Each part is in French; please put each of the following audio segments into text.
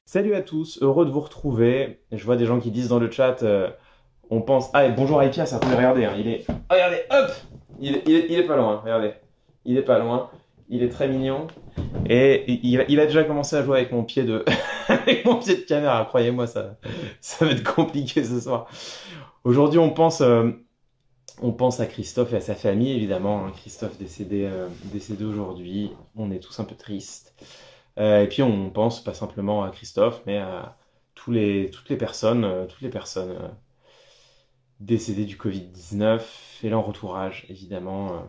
Salut à tous, heureux de vous retrouver. Je vois des gens qui disent dans le chat, on pense... Ah, et bonjour Aïkia, ça peut regarder, hein, il est... Regardez, hop il est pas loin, regardez. Il est pas loin, il est très mignon. Et il a déjà commencé à jouer avec mon pied de, avec mon pied de caméra, croyez-moi, ça va être compliqué ce soir. Aujourd'hui, on pense à Christophe et à sa famille, évidemment, hein. Christophe décédé aujourd'hui, on est tous un peu tristes. Et puis on pense pas simplement à Christophe, mais à toutes les personnes décédées du Covid-19 et leur entourage, évidemment.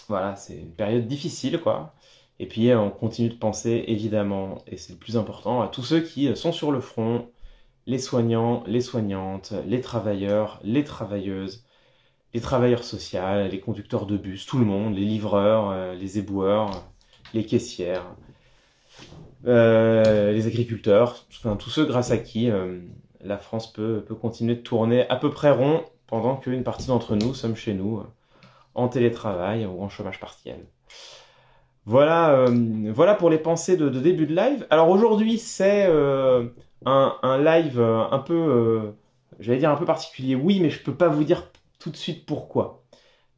Voilà, c'est une période difficile, quoi. Et puis on continue de penser, évidemment, et c'est le plus important, à tous ceux qui sont sur le front, les soignants, les soignantes, les travailleurs, les travailleuses, les travailleurs sociaux, les conducteurs de bus, tout le monde, les livreurs, les éboueurs, les caissières. Les agriculteurs, enfin, tous ceux grâce à qui la France peut continuer de tourner à peu près rond pendant qu'une partie d'entre nous sommes chez nous en télétravail ou en chômage partiel. Voilà pour les pensées de début de live. Alors aujourd'hui c'est un live un peu, j'allais dire un peu particulier. Oui, mais je peux pas vous dire tout de suite pourquoi.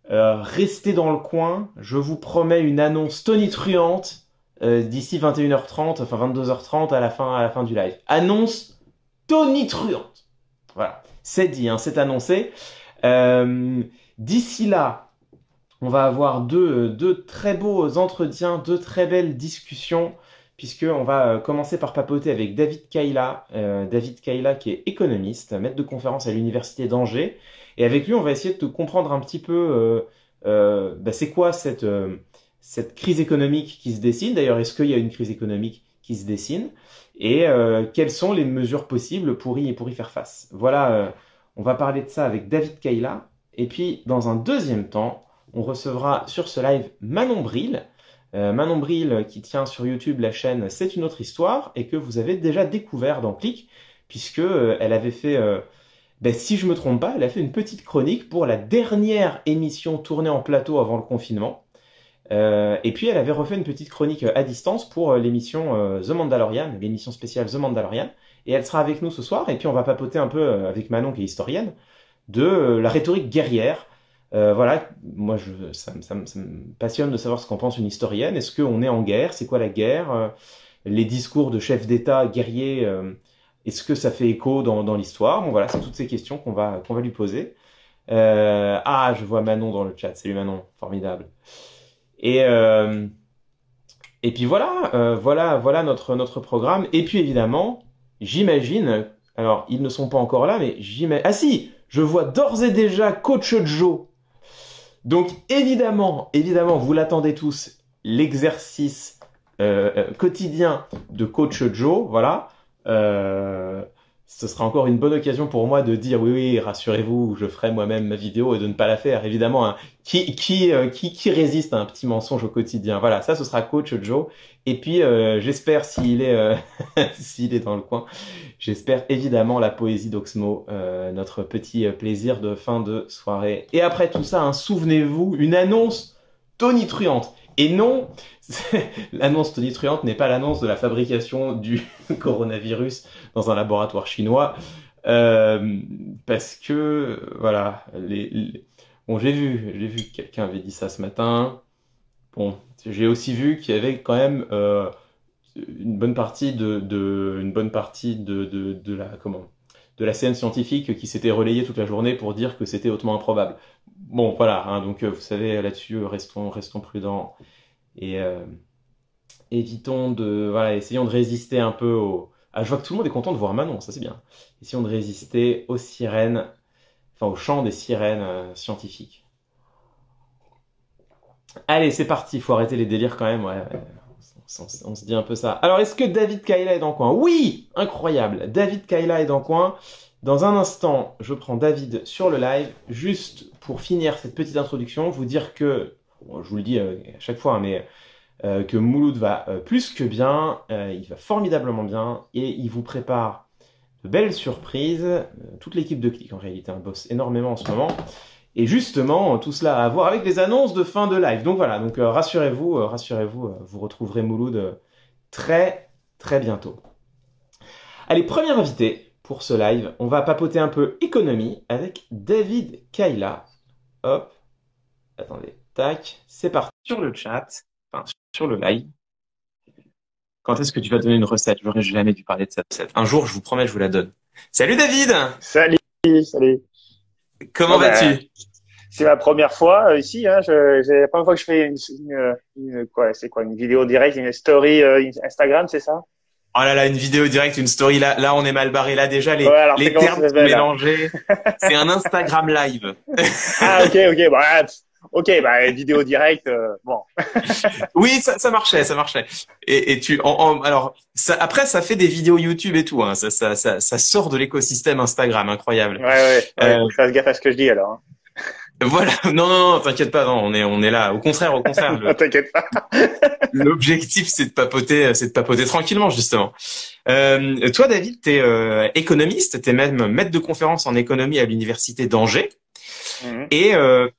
Restez dans le coin, je vous promets une annonce tonitruante d'ici 21h30, enfin 22h30 à la fin du live. Annonce tonitruante. Voilà, c'est dit, hein, c'est annoncé. D'ici là, on va avoir deux très beaux entretiens, deux très belles discussions, puisqu'on va commencer par papoter avec David Kayla. David Kayla qui est économiste, maître de conférence à l'université d'Angers. Et avec lui, on va essayer de comprendre un petit peu c'est quoi cette crise économique qui se dessine. D'ailleurs, est-ce qu'il y a une crise économique qui se dessine? Et quelles sont les mesures possibles pour y faire face? Voilà, on va parler de ça avec David Kayla. Et puis, dans un deuxième temps, on recevra sur ce live Manon Bril. Manon Bril qui tient sur YouTube la chaîne C'est une autre histoire et que vous avez déjà découvert dans Click, puisque elle avait fait... si je me trompe pas, elle a fait une petite chronique pour la dernière émission tournée en plateau avant le confinement. Et puis elle avait refait une petite chronique à distance pour l'émission The Mandalorian, l'émission spéciale The Mandalorian. Et elle sera avec nous ce soir. Et puis on va papoter un peu avec Manon, qui est historienne, de la rhétorique guerrière. Voilà, moi ça me passionne de savoir ce qu'en pense une historienne. Est-ce qu'on est en guerre? C'est quoi la guerre? Les discours de chefs d'État guerriers, est-ce que ça fait écho dans l'histoire? Bon voilà, c'est toutes ces questions qu'on va lui poser. Je vois Manon dans le chat. Salut Manon, formidable. Et puis voilà notre programme. Et puis évidemment, j'imagine, alors ils ne sont pas encore là, mais j'imagine... Ah si, je vois d'ores et déjà Coach Joe. Donc évidemment, vous l'attendez tous, l'exercice quotidien de Coach Joe, voilà. Ce sera encore une bonne occasion pour moi de dire oui, rassurez-vous, je ferai moi-même ma vidéo et de ne pas la faire, évidemment. Hein. Qui résiste à un petit mensonge au quotidien? Voilà, ça ce sera Coach Joe. Et puis j'espère s'il est s'il est dans le coin, j'espère évidemment la poésie d'Oxmo, notre petit plaisir de fin de soirée. Et après tout ça, hein, souvenez-vous, une annonce tonitruante. Et non, l'annonce tonitruante n'est pas l'annonce de la fabrication du coronavirus dans un laboratoire chinois, parce que voilà, bon, j'ai vu que quelqu'un avait dit ça ce matin. Bon, j'ai aussi vu qu'il y avait quand même une bonne partie de la scène scientifique qui s'était relayée toute la journée pour dire que c'était hautement improbable. Bon, voilà, hein, donc vous savez, là-dessus, restons prudents et évitons essayons de résister un peu je vois que tout le monde est content de voir Manon, ça c'est bien. Essayons de résister aux sirènes, au chant des sirènes scientifiques. Allez, c'est parti, faut arrêter les délires quand même, ouais. On se dit un peu ça. Alors, est-ce que David Kayla est dans le coin? Oui, incroyable. David Kayla est dans le coin. Dans un instant, je prends David sur le live, juste pour finir cette petite introduction, vous dire que, bon, je vous le dis à chaque fois, hein, mais que Mouloud va plus que bien, il va formidablement bien, et il vous prépare de belles surprises. Toute l'équipe de Click, en réalité, bosse énormément en ce moment. Et justement, tout cela à voir avec les annonces de fin de live. Donc voilà, rassurez-vous, vous retrouverez Mouloud très, très bientôt. Allez, premier invité pour ce live. On va papoter un peu économie avec David Kaila. Hop, attendez, tac, c'est parti. Sur le chat, enfin sur le live. Quand est-ce que tu vas donner une recette? J'aurais jamais dû parler de cette recette. Un jour, je vous promets, je vous la donne. Salut David! Salut, salut. Comment Bon ben, vas-tu? c'est ma première fois ici. Hein, c'est la première fois que je fais quoi, c'est quoi, une vidéo directe, une story Instagram, c'est ça? Oh là là, une vidéo directe, une story. Là, on est mal barré. Là, déjà, Ouais, alors c'est les comment termes ça sont s'appelle là? mélangés. C'est un Instagram live. Ah ok, ok, bah, ok, bah vidéo directe, bon. Oui, ça marchait, ça marchait. Et alors, après, ça fait des vidéos YouTube et tout, hein. Ça sort de l'écosystème Instagram, incroyable. Ouais, ouais, ouais, Euh, faut que je fasse gaffe à ce que je dis alors. voilà. Non, non, non, t'inquiète pas, non, on est là. Au contraire. Hein. T'inquiète pas. L'objectif, c'est de papoter tranquillement, justement. Toi, David, t'es économiste, t'es même maître de conférence en économie à l'université d'Angers. Mhm. Et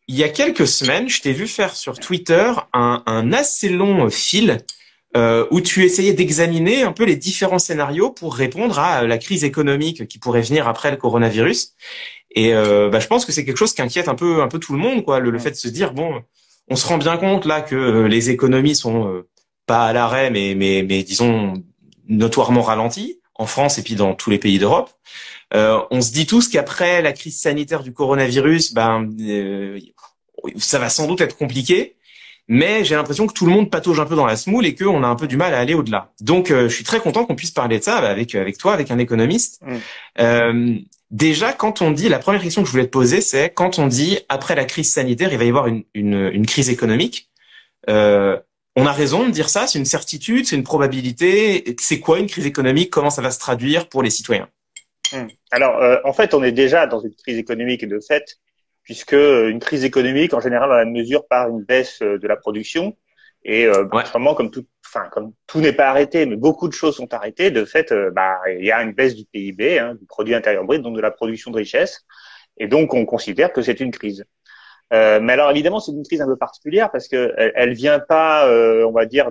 il y a quelques semaines, je t'ai vu faire sur Twitter un assez long fil où tu essayais d'examiner un peu les différents scénarios pour répondre à la crise économique qui pourrait venir après le coronavirus. Et je pense que c'est quelque chose qui inquiète un peu tout le monde, quoi, le Mhm. fait de se dire bon, on se rend bien compte là que les économies sont pas à l'arrêt, mais disons notoirement ralenties en France et puis dans tous les pays d'Europe. On se dit tous qu'après la crise sanitaire du coronavirus, ça va sans doute être compliqué, mais j'ai l'impression que tout le monde patauge un peu dans la semoule et qu'on a un peu du mal à aller au-delà. Donc, je suis très content qu'on puisse parler de ça avec toi, avec un économiste. Mhm. Euh, Déjà, quand on dit, la première question que je voulais te poser, c'est quand on dit après la crise sanitaire, il va y avoir une crise économique. Euh, on a raison de dire ça, c'est une certitude, c'est une probabilité. C'est quoi une crise économique? Comment ça va se traduire pour les citoyens? Alors, en fait, on est déjà dans une crise économique de fait, puisque une crise économique, en général, on la mesure par une baisse de la production. Et en Ouais. ce moment, comme tout n'est pas arrêté, mais beaucoup de choses sont arrêtées, de fait, il y a une baisse du PIB, hein, du produit intérieur brut, donc de la production de richesse. Et donc, on considère que c'est une crise. Mais alors, évidemment, c'est une crise un peu particulière parce que elle vient pas, on va dire,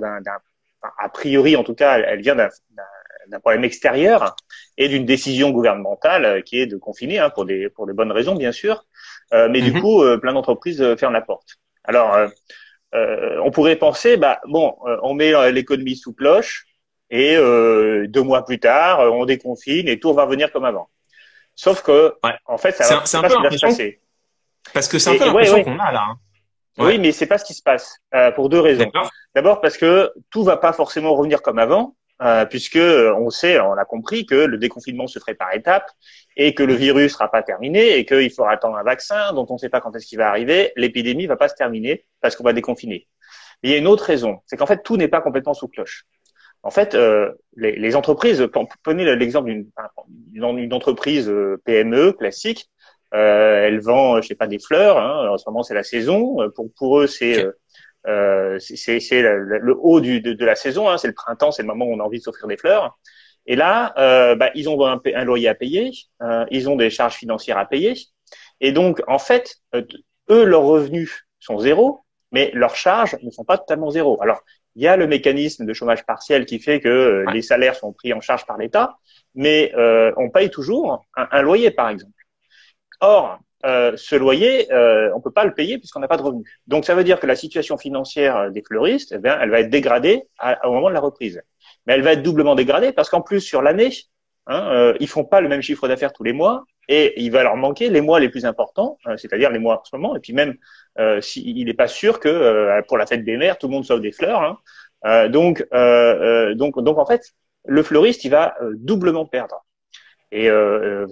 a priori, en tout cas, elle vient d'un problème extérieur et d'une décision gouvernementale qui est de confiner, hein, pour des bonnes raisons, bien sûr. Mais du Mhm. coup, plein d'entreprises ferment la porte. Alors, on pourrait penser, on met l'économie sous cloche et 2 mois plus tard, on déconfine et tout va revenir comme avant. Sauf que, Ouais. en fait, C'est c'est un pas peu ce qui va se l'impression, passer. parce que c'est un peu Ouais, l'impression ouais. qu'on a là, hein. Ouais. Oui, mais c'est pas ce qui se passe pour 2 raisons. D'accord. D'abord parce que tout va pas forcément revenir comme avant, puisque on sait, on a compris que le déconfinement se ferait par étapes et que le virus sera pas terminé et qu'il faudra attendre un vaccin dont on ne sait pas quand est-ce qu'il va arriver. L'épidémie va pas se terminer parce qu'on va déconfiner. Mais il y a une autre raison, c'est qu'en fait tout n'est pas complètement sous cloche. En fait, les entreprises, prenez l'exemple d'une entreprise PME classique, elle vend, je sais pas, des fleurs. Hein, en ce moment, c'est la saison. Pour eux, Ok. c'est le haut de la saison. Hein, c'est le printemps, c'est le moment où on a envie de s'offrir des fleurs. Et là, ils ont un loyer à payer, ils ont des charges financières à payer. Et donc, en fait, eux, leurs revenus sont zéro, mais leurs charges ne sont pas totalement zéro. Alors, il y a le mécanisme de chômage partiel qui fait que Ouais. les salaires sont pris en charge par l'État, mais on paye toujours un loyer, par exemple. Or, ce loyer, on peut pas le payer puisqu'on n'a pas de revenus. Donc, ça veut dire que la situation financière des fleuristes, eh bien, elle va être dégradée au moment de la reprise. Mais elle va être doublement dégradée parce qu'en plus, sur l'année, ils font pas le même chiffre d'affaires tous les mois et il va leur manquer les mois les plus importants, c'est-à-dire les mois en ce moment. Et puis même, il n'est pas sûr que pour la fête des mères, tout le monde sauve des fleurs. Hein. Donc, en fait, le fleuriste, il va doublement perdre. Et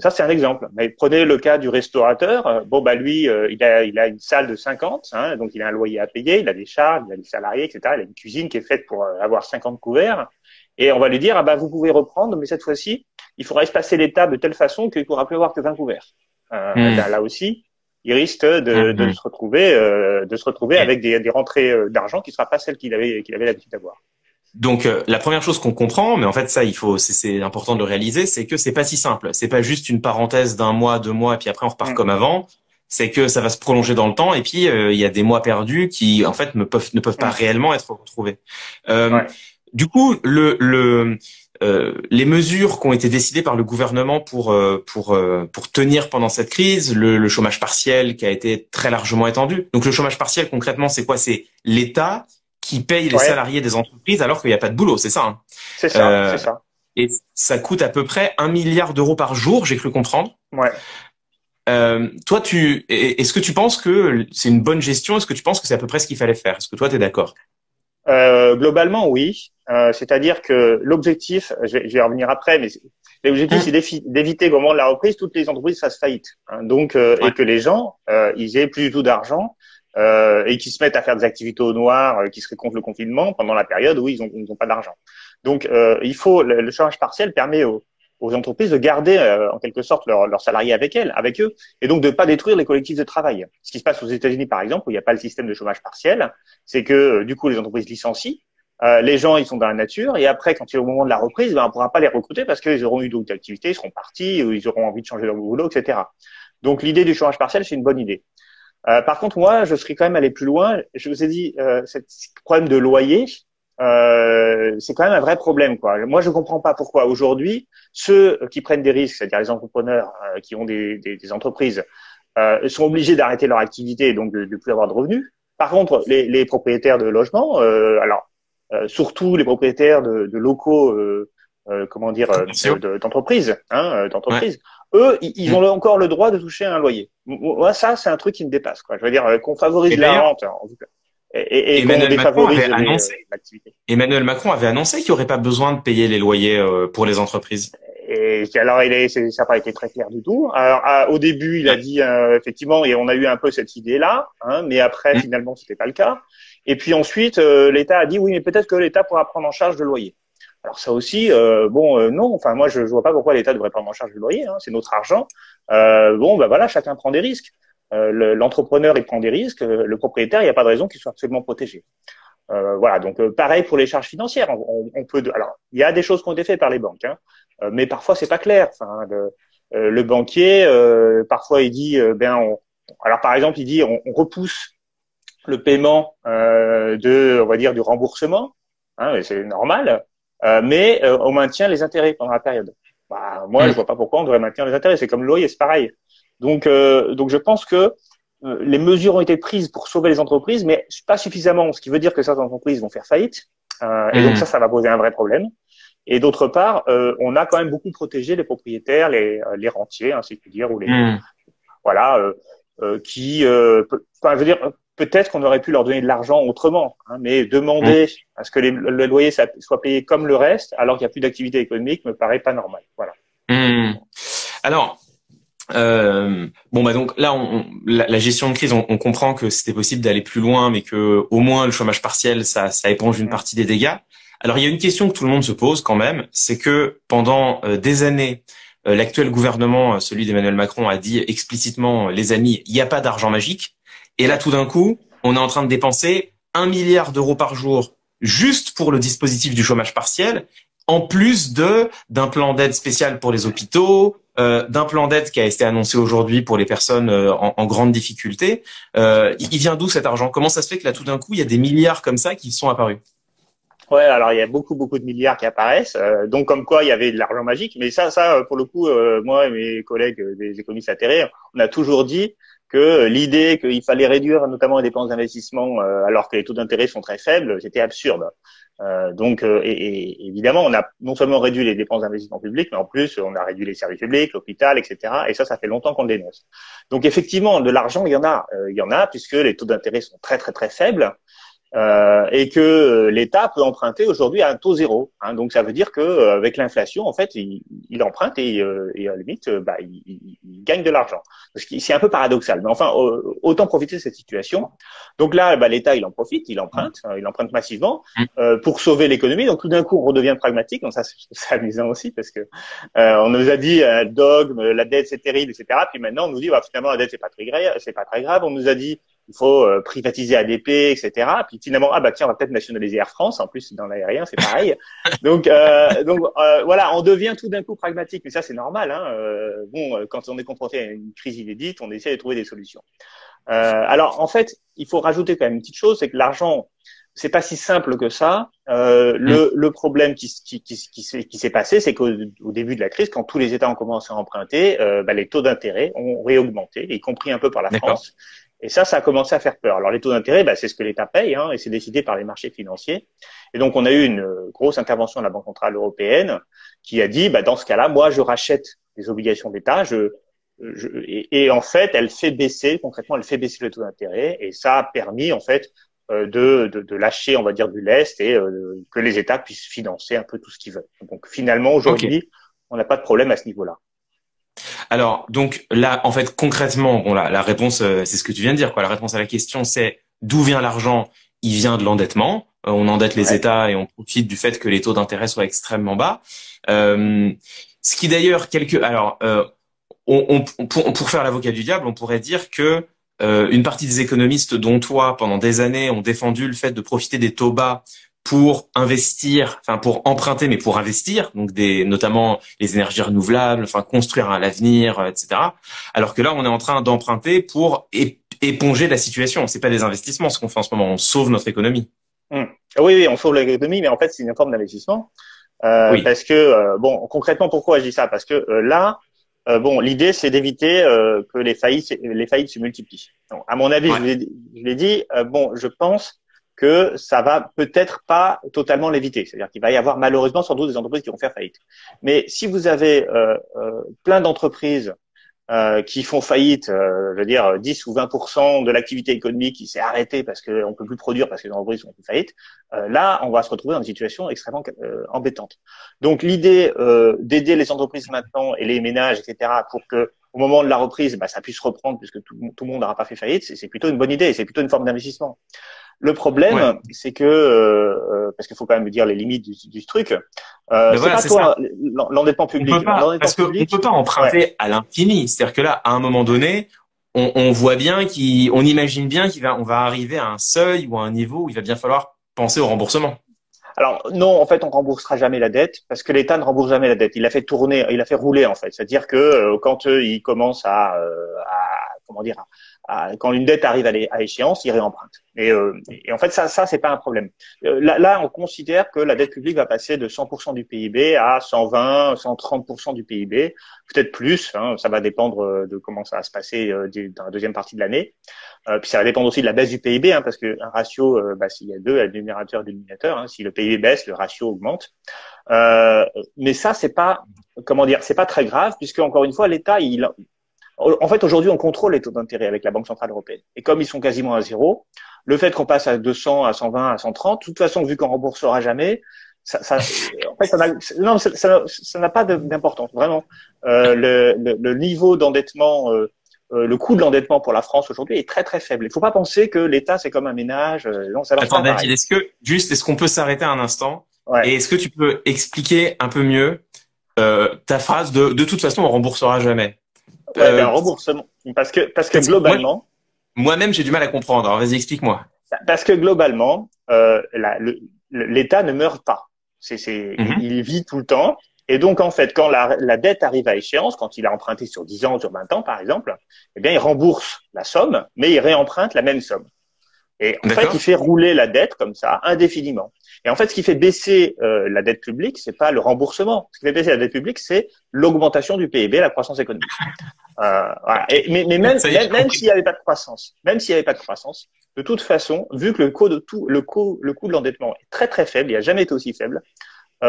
ça, c'est un exemple. Mais prenez le cas du restaurateur. Lui, il a une salle de 50, hein, donc il a un loyer à payer, il a des charges, il a des salariés, etc. Il a une cuisine qui est faite pour avoir 50 couverts. Et on va lui dire, vous pouvez reprendre, mais cette fois-ci, il faudra espacer les tables de telle façon qu'il ne pourra plus avoir que 20 couverts. Hmm. Là aussi, il risque Hmm. de se retrouver Et avec des rentrées d'argent qui ne sera pas celle qu'il avait l'habitude d'avoir. donc, la première chose qu'on comprend, mais en fait, ça, c'est important de le réaliser, c'est que c'est pas si simple. C'est pas juste une parenthèse d'un mois, 2 mois, et puis après on repart Hum, comme avant. C'est que ça va se prolonger dans le temps, et puis il y a des mois perdus qui, en fait, ne peuvent pas hum, réellement être retrouvés. Euh, ouais. Du coup, les mesures qui ont été décidées par le gouvernement pour tenir pendant cette crise, le chômage partiel qui a été très largement étendu. Donc le chômage partiel, concrètement, c'est quoi? C'est l'État qui paye les Ouais, salariés des entreprises alors qu'il n'y a pas de boulot, c'est ça, hein. c'est ça, c'est Euh, ça. et ça coûte à peu près 1 milliard d'euros par jour, j'ai cru comprendre. Ouais. Toi, est-ce que tu penses que c'est une bonne gestion? Est-ce que tu penses que c'est à peu près ce qu'il fallait faire? Est-ce que toi, t'es d'accord? Globalement, oui. C'est-à-dire que l'objectif, je vais y revenir après, mais l'objectif, c'est Hum, d'éviter qu'au moment de la reprise, toutes les entreprises fassent faillite, hein. Donc, et ouais. que les gens, ils aient plus du tout d'argent et qu'ils se mettent à faire des activités au noir, qui seraient contre le confinement pendant la période où ils ont pas d'argent. Donc, le chômage partiel permet aux entreprises de garder en quelque sorte leurs salariés avec eux, et donc de pas détruire les collectifs de travail. Ce qui se passe aux États-Unis, par exemple, où il n'y a pas le système de chômage partiel, c'est que du coup les entreprises licencient, les gens ils sont dans la nature, et après quand il est au moment de la reprise, ben, on ne pourra pas les recruter parce qu'ils auront eu d'autres activités, ils seront partis, ou ils auront envie de changer leur boulot, etc. Donc l'idée du chômage partiel, c'est une bonne idée. Par contre, moi, je serais quand même allé plus loin. Je vous ai dit, ce problème de loyer, c'est quand même un vrai problème, quoi. Moi, je comprends pas pourquoi aujourd'hui ceux qui prennent des risques, c'est-à-dire les entrepreneurs qui ont des entreprises, sont obligés d'arrêter leur activité et donc de plus avoir de revenus. Par contre, les propriétaires de logements, surtout les propriétaires de locaux, comment dire, Commerciaux. d'entreprises, Ouais. eux, ils Hum. ont encore le droit de toucher un loyer. Moi, ça, c'est un truc qui me dépasse, quoi. Je veux dire, qu'on favorise Et la d'ailleurs, rente, en tout cas, et qu'on Emmanuel Macron avait défavorise annoncé, l'activité. Emmanuel Macron avait annoncé qu'il n'y aurait pas besoin de payer les loyers pour les entreprises. Et alors, ça n'a pas été très clair du tout. Alors, au début, il a Ouais. dit effectivement, et on a eu un peu cette idée-là, hein, mais après, Hum, finalement, c'était pas le cas. Et puis ensuite, l'État a dit oui, mais peut-être que l'État pourra prendre en charge le loyer. Alors ça aussi, non. Enfin, moi, je vois pas pourquoi l'État devrait prendre en charge le loyer, hein, c'est notre argent. Bon, ben voilà, chacun prend des risques. L'entrepreneur, il prend des risques. Le propriétaire, il n'y a pas de raison qu'il soit absolument protégé. Voilà, donc pareil pour les charges financières. On peut, alors, il y a des choses qui ont été faites par les banques, hein, mais parfois c'est pas clair. Enfin, le banquier, parfois il dit, alors par exemple, il dit, on repousse le paiement on va dire, du remboursement, hein, c'est normal, mais on maintient les intérêts pendant la période. Bah, moi, je hum, vois pas pourquoi on devrait maintenir les intérêts. C'est comme le loyer, c'est pareil. Donc je pense que les mesures ont été prises pour sauver les entreprises, mais pas suffisamment, ce qui veut dire que certaines entreprises vont faire faillite, et donc hum, ça va poser un vrai problème. Et d'autre part, on a quand même beaucoup protégé les propriétaires, les rentiers, ainsi si je puis dire, ou les hum, voilà, enfin, je veux dire, peut-être qu'on aurait pu leur donner de l'argent autrement, hein, mais hum, demander à ce que le loyer soit payé comme le reste, alors qu'il n'y a plus d'activité économique, me paraît pas normal. Voilà. hum. Alors, bon bah donc là, la gestion de crise, on comprend que c'était possible d'aller plus loin, mais que au moins le chômage partiel, ça éponge une Mm. partie des dégâts. Alors il y a une question que tout le monde se pose quand même, c'est que pendant des années, l'actuel gouvernement, celui d'Emmanuel Macron, a dit explicitement, les amis, il n'y a pas d'argent magique. Et là, Ouais. tout d'un coup, on est en train de dépenser 1 milliard d'euros par jour juste pour le dispositif du chômage partiel, en plus d'un plan d'aide spécial pour les hôpitaux, d'un plan d'aide qui a été annoncé aujourd'hui pour les personnes en grande difficulté. Il vient d'où cet argent? Comment ça se fait que là, tout d'un coup, il y a des milliards comme ça qui sont apparus? Ouais, alors il y a beaucoup de milliards qui apparaissent, donc comme quoi il y avait de l'argent magique. Mais ça, pour le coup, moi et mes collègues des économistes atterrés, on a toujours dit que l'idée qu'il fallait réduire notamment les dépenses d'investissement alors que les taux d'intérêt sont très faibles, c'était absurde. Et évidemment, on a non seulement réduit les dépenses d'investissement public, mais en plus on a réduit les services publics, l'hôpital, etc. Et ça fait longtemps qu'on le dénonce. Donc effectivement, de l'argent, il y en a puisque les taux d'intérêt sont très faibles. Et que l'État peut emprunter aujourd'hui à un taux zéro, hein. Donc ça veut dire que avec l'inflation, en fait, il emprunte et à la limite, il gagne de l'argent. C'est un peu paradoxal, mais enfin, autant profiter de cette situation. Donc là, l'État, il en profite, il emprunte massivement pour sauver l'économie. Donc tout d'un coup, on redevient pragmatique. Donc ça, c'est amusant aussi parce que on nous a dit dogme, la dette c'est terrible, etc. Puis maintenant, on nous dit finalement la dette c'est pas très grave. On nous a dit il faut privatiser ADP, etc. Puis finalement, tiens, on va peut-être nationaliser Air France. En plus, dans l'aérien, c'est pareil. Donc, voilà, on devient tout d'un coup pragmatique. Mais ça, c'est normal, hein. Quand on est confronté à une crise inédite, on essaie de trouver des solutions. Alors, en fait, il faut rajouter quand même une petite chose, c'est que l'argent c'est pas si simple que ça. Le problème qui s'est passé, c'est qu'au début de la crise, quand tous les États ont commencé à emprunter, les taux d'intérêt ont réaugmenté, y compris un peu par la D'accord. France. Et ça a commencé à faire peur. Alors les taux d'intérêt, c'est ce que l'État paye, hein, et c'est décidé par les marchés financiers. Et donc on a eu une grosse intervention de la Banque centrale européenne qui a dit, dans ce cas-là, moi je rachète des obligations d'État, et en fait, concrètement, elle fait baisser le taux d'intérêt, et ça a permis en fait de lâcher, on va dire, du lest et que les États puissent financer un peu tout ce qu'ils veulent. Donc finalement, Ok. aujourd'hui, on n'a pas de problème à ce niveau-là. Alors, donc là, en fait, concrètement, bon, la réponse, c'est ce que tu viens de dire, quoi. La réponse à la question, c'est d'où vient l'argent? Il vient de l'endettement. On endette les Ouais. États et on profite du fait que les taux d'intérêt soient extrêmement bas. Euh, Ce qui d'ailleurs, alors, pour faire l'avocat du diable, on pourrait dire que une partie des économistes, dont toi, pendant des années, ont défendu le fait de profiter des taux bas pour investir, enfin pour emprunter, mais pour investir, donc notamment les énergies renouvelables, enfin construire à l'avenir, etc. Alors que là, on est en train d'emprunter pour éponger la situation. C'est pas des investissements ce qu'on fait en ce moment, on sauve notre économie. Hum. Oui, on sauve l'économie, mais en fait, c'est une forme d'investissement. Oui, Parce que concrètement, pourquoi je dis ça? Parce que là, l'idée c'est d'éviter que les faillites se multiplient. Donc, à mon avis, ouais, je l'ai dit, je pense que ça va peut-être pas totalement l'éviter. C'est-à-dire qu'il va y avoir malheureusement sans doute des entreprises qui vont faire faillite. Mais si vous avez plein d'entreprises qui font faillite, je veux dire 10 ou 20% de l'activité économique qui s'est arrêtée parce qu'on peut plus produire parce que les entreprises sont faillite, là, on va se retrouver dans une situation extrêmement embêtante. Donc, l'idée d'aider les entreprises maintenant et les ménages, etc., pour que au moment de la reprise, ça puisse reprendre puisque tout le monde n'aura pas fait faillite, c'est plutôt une bonne idée, c'est plutôt une forme d'investissement. Le ouais. problème, c'est que parce qu'il faut quand même dire les limites du truc, Mais c'est voilà, pas c'est ça. toi l'endettement On peut public. pas, L'endettement parce que on peut public, pas ouais. emprunter à l'infini. C'est-à-dire que là, à un moment donné, on voit bien on imagine bien on va arriver à un seuil ou à un niveau où il va bien falloir penser au remboursement. Alors non, en fait, on remboursera jamais la dette parce que l'État ne rembourse jamais la dette. Il a fait tourner, il a fait rouler en fait. C'est-à-dire que quand il commence comment dire, quand une dette arrive à échéance, il réemprunte. Et en fait, ça c'est pas un problème. Là, on considère que la dette publique va passer de 100% du PIB à 120, 130% du PIB, peut-être plus. Hein, ça va dépendre de comment ça va se passer dans la deuxième partie de l'année. Puis ça va dépendre aussi de la baisse du PIB, hein, parce qu'un ratio, s'il y a deux, il y a le numérateur et le dénominateur. Hein, si le PIB baisse, le ratio augmente. Mais ça, c'est pas, comment dire, c'est pas très grave, puisque encore une fois, l'État, en fait, aujourd'hui, on contrôle les taux d'intérêt avec la Banque centrale européenne. Et comme ils sont quasiment à zéro, le fait qu'on passe à 200, à 120, à 130, de toute façon, vu qu'on remboursera jamais, en fait, non, ça n'a pas d'importance, vraiment. Le niveau d'endettement, le coût de l'endettement pour la France aujourd'hui est très très faible. Il ne faut pas penser que l'État c'est comme un ménage. Non, ça marche Attends, pas pareil. David, est-ce qu'on peut s'arrêter un instant Ouais. et est-ce que tu peux expliquer un peu mieux ta phrase de toute façon, on remboursera jamais. Ouais, Euh, remboursement. Parce que parce que globalement, moi-même, j'ai du mal à comprendre. Alors, vas-y, explique-moi. l'État ne meurt pas. Mhm. Il vit tout le temps. Et donc, en fait, quand la dette arrive à échéance, quand il a emprunté sur 10 ans, sur 20 ans, par exemple, eh bien, il rembourse la somme, mais il réemprunte la même somme. Et en fait, il D'accord? fait rouler la dette comme ça indéfiniment. Et en fait, ce qui fait baisser la dette publique, c'est pas le remboursement. Ce qui fait baisser la dette publique, c'est l'augmentation du PIB, la croissance économique. Voilà. Mais même, Ça y est, j'ai même, même compris. s'il n'y avait pas de croissance, de toute façon, vu que le coût de l'endettement est très très faible, il n'a jamais été aussi faible,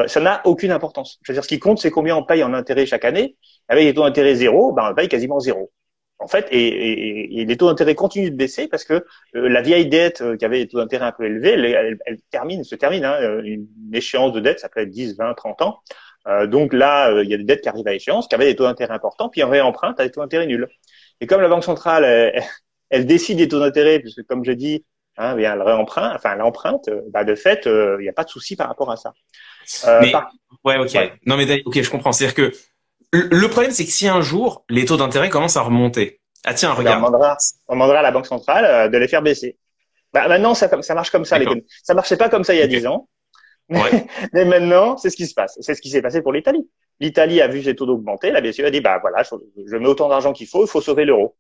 ça n'a aucune importance. Je veux dire, ce qui compte, c'est combien on paye en intérêt chaque année. Avec des taux d'intérêt zéro, on paye quasiment zéro. En fait, et les taux d'intérêt continuent de baisser parce que la vieille dette qui avait des taux d'intérêt un peu élevés, elle se termine. Hein, une échéance de dette, ça peut être 10, 20, 30 ans. Donc là, il y a des dettes qui arrivent à échéance, qui avaient des taux d'intérêt importants, puis on réemprunte à des taux d'intérêt nuls. Et comme la Banque centrale, elle décide des taux d'intérêt, puisque comme je dis, hein, bien, elle emprunte, de fait, il n'y a pas de souci par rapport à ça. Mais Par, ouais, ok. ouais. Non, mais ok, je comprends. C'est-à-dire que le problème, c'est que si un jour les taux d'intérêt commencent à remonter, ah tiens, Eh bien, regarde. on demandera à la Banque centrale de les faire baisser. Maintenant, ça marche comme ça, D'accord. l'économie. Ça marchait pas comme ça il y a Ok. 10 ans, mais, Ouais. mais maintenant, c'est ce qui se passe. C'est ce qui s'est passé pour l'Italie. L'Italie a vu ses taux d'augmenter, la BCE a dit, voilà, je mets autant d'argent qu'il faut, il faut sauver l'euro.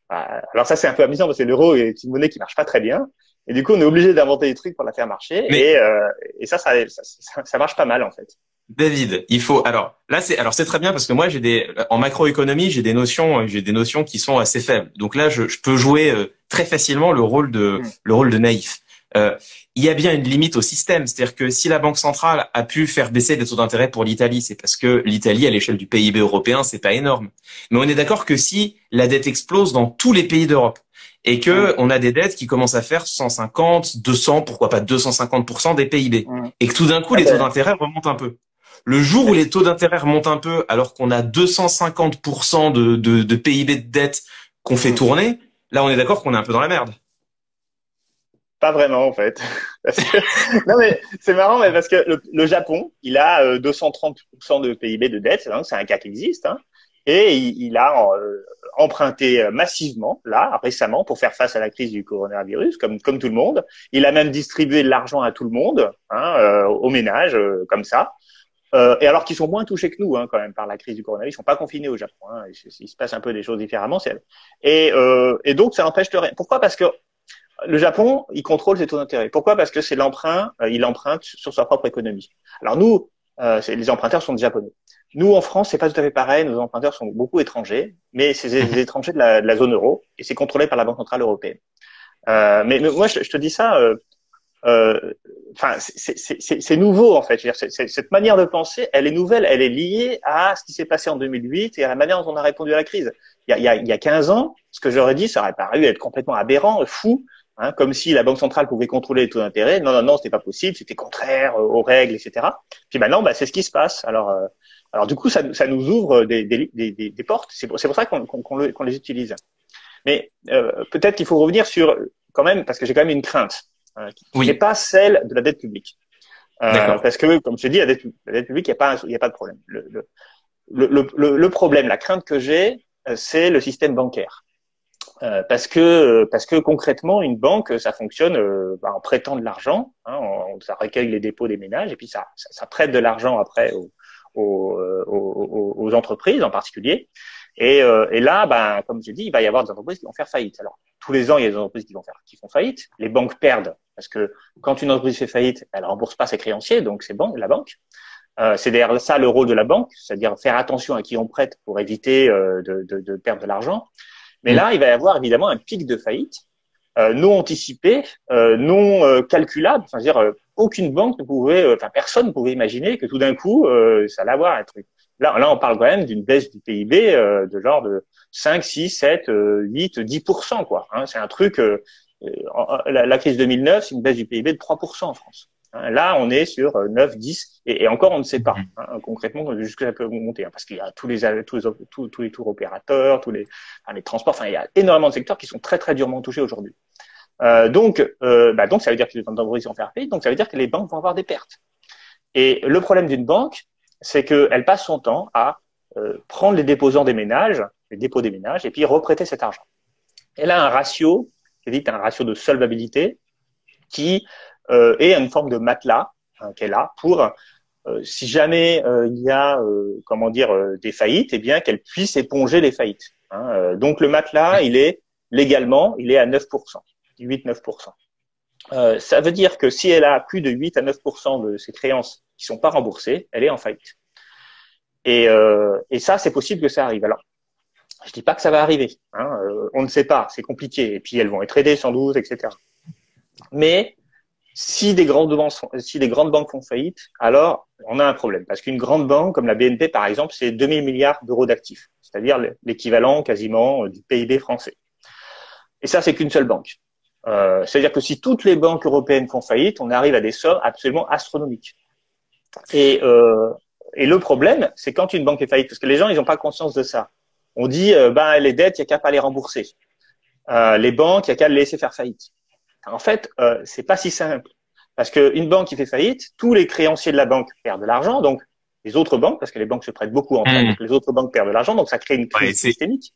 Alors ça, c'est un peu amusant parce que l'euro est une monnaie qui marche pas très bien. Et du coup, on est obligé d'inventer des trucs pour la faire marcher. Mais Et ça marche pas mal en fait. David, il faut alors c'est très bien parce que moi en macroéconomie j'ai des notions qui sont assez faibles. Donc là je peux jouer très facilement Mm. le rôle de naïf. Il y a bien une limite au système, c'est-à-dire que si la Banque centrale a pu faire baisser les taux d'intérêt pour l'Italie, c'est parce que l'Italie à l'échelle du PIB européen c'est pas énorme. Mais on est d'accord que si la dette explose dans tous les pays d'Europe et Mm. que on a des dettes qui commencent à faire 150, 200, pourquoi pas 250% des PIB Mm. et que tout d'un coup Ah les taux ben, d'intérêt remontent un peu. Le jour où les taux d'intérêt remontent un peu, alors qu'on a 250% de PIB de dette qu'on fait mm. tourner, là, on est d'accord qu'on est un peu dans la merde. Pas vraiment en fait. Parce que... Non mais c'est marrant, mais parce que le Japon, il a 230% de PIB de dette, hein, c'est un cas qui existe, hein, et il a emprunté massivement là récemment pour faire face à la crise du coronavirus, comme tout le monde. Il a même distribué de l'argent à tout le monde, hein, aux ménages, comme ça. Et alors qu'ils sont moins touchés que nous, hein, quand même, par la crise du coronavirus, ils sont pas confinés au Japon. Hein, il se passe un peu des choses différemment. Et donc ça n'empêche de rien. Pourquoi? Parce que le Japon, il contrôle ses taux d'intérêt. Pourquoi? Parce que c'est l'emprunt, il emprunte sur sa propre économie. Alors nous, les emprunteurs sont des Japonais. Nous, en France, c'est pas tout à fait pareil. Nos emprunteurs sont beaucoup étrangers, mais c'est des étrangers de la zone euro et c'est contrôlé par la Banque centrale européenne. Mais moi, je te dis ça. Enfin, c'est nouveau en fait. Je veux dire, cette manière de penser, elle est nouvelle, elle est liée à ce qui s'est passé en 2008 et à la manière dont on a répondu à la crise. Il y a 15 ans, ce que j'aurais dit, ça aurait paru être complètement aberrant, fou, hein, comme si la Banque centrale pouvait contrôler les taux d'intérêt. Non, non, non, c'était pas possible, c'était contraire aux règles, etc. Puis maintenant, bah, c'est ce qui se passe. Alors du coup, ça nous ouvre des portes. C'est pour ça qu'on les utilise. Mais peut-être qu'il faut revenir sur quand même, parce que j'ai quand même une crainte qui n'est Oui, pas celle de la dette publique. d'accord. Parce que, comme je te dis, la dette publique, il y a pas de problème. Le problème, la crainte que j'ai, c'est le système bancaire. Parce que concrètement, une banque, ça fonctionne en prêtant de l'argent. Hein, ça recueille les dépôts des ménages et puis ça prête de l'argent après aux entreprises en particulier. Et là, ben, comme je dis, il va y avoir des entreprises qui vont faire faillite. Alors, tous les ans, il y a des entreprises qui font faillite. Les banques perdent parce que quand une entreprise fait faillite, elle rembourse pas ses créanciers, donc c'est bon, la banque. C'est d'ailleurs ça le rôle de la banque, c'est-à-dire faire attention à qui on prête pour éviter de perdre de l'argent. Mais Mm. là, il va y avoir évidemment un pic de faillite non anticipé, non calculable. Enfin, je veux dire, aucune banque ne pouvait, enfin personne ne pouvait imaginer que tout d'un coup, ça allait avoir un truc. Là, on parle quand même d'une baisse du PIB de genre de 5, 6, 7, 8, 10%, quoi. Hein, c'est un truc. La crise 2009, c'est une baisse du PIB de 3% en France. Hein, là, on est sur 9, 10, et encore, on ne sait pas hein, concrètement jusqu'où ça peut monter, hein, parce qu'il y a tous les tours opérateurs, les transports. Enfin, il y a énormément de secteurs qui sont très très durement touchés aujourd'hui. Donc, ça veut dire que les entreprises vont faire faillite, donc ça veut dire que les banques vont avoir des pertes. Et le problème d'une banque, c'est qu'elle passe son temps à prendre les déposants des ménages, les dépôts des ménages, et puis reprêter cet argent. Elle a un ratio, c'est dit un ratio de solvabilité, qui est une forme de matelas hein, qu'elle a pour si jamais il y a des faillites, eh bien qu'elle puisse éponger les faillites. Hein. Donc le matelas, il est légalement, il est à 9%, 8-9%. Ça veut dire que si elle a plus de 8 à 9% de ses créances qui sont pas remboursées, elle est en faillite. Et ça, c'est possible que ça arrive. Alors, je dis pas que ça va arriver. Hein, on ne sait pas, c'est compliqué. Et puis elles vont être aidées sans doute, etc. Mais si des grandes banques font faillite, alors on a un problème. Parce qu'une grande banque comme la BNP, par exemple, c'est 2000 milliards d'euros d'actifs, c'est-à-dire l'équivalent quasiment du PIB français. Et ça, c'est qu'une seule banque. C'est-à-dire que si toutes les banques européennes font faillite, on arrive à des sommes absolument astronomiques. Et le problème, c'est quand une banque est faillite, parce que les gens, ils n'ont pas conscience de ça. On dit, les dettes, il n'y a qu'à pas les rembourser. Les banques, il n'y a qu'à les laisser faire faillite. En fait, c'est pas si simple. Parce qu'une banque qui fait faillite, tous les créanciers de la banque perdent de l'argent, donc les autres banques, parce que les banques se prêtent beaucoup entre elles, Mm. donc les autres banques perdent de l'argent, donc ça crée une Ouais, crise systémique.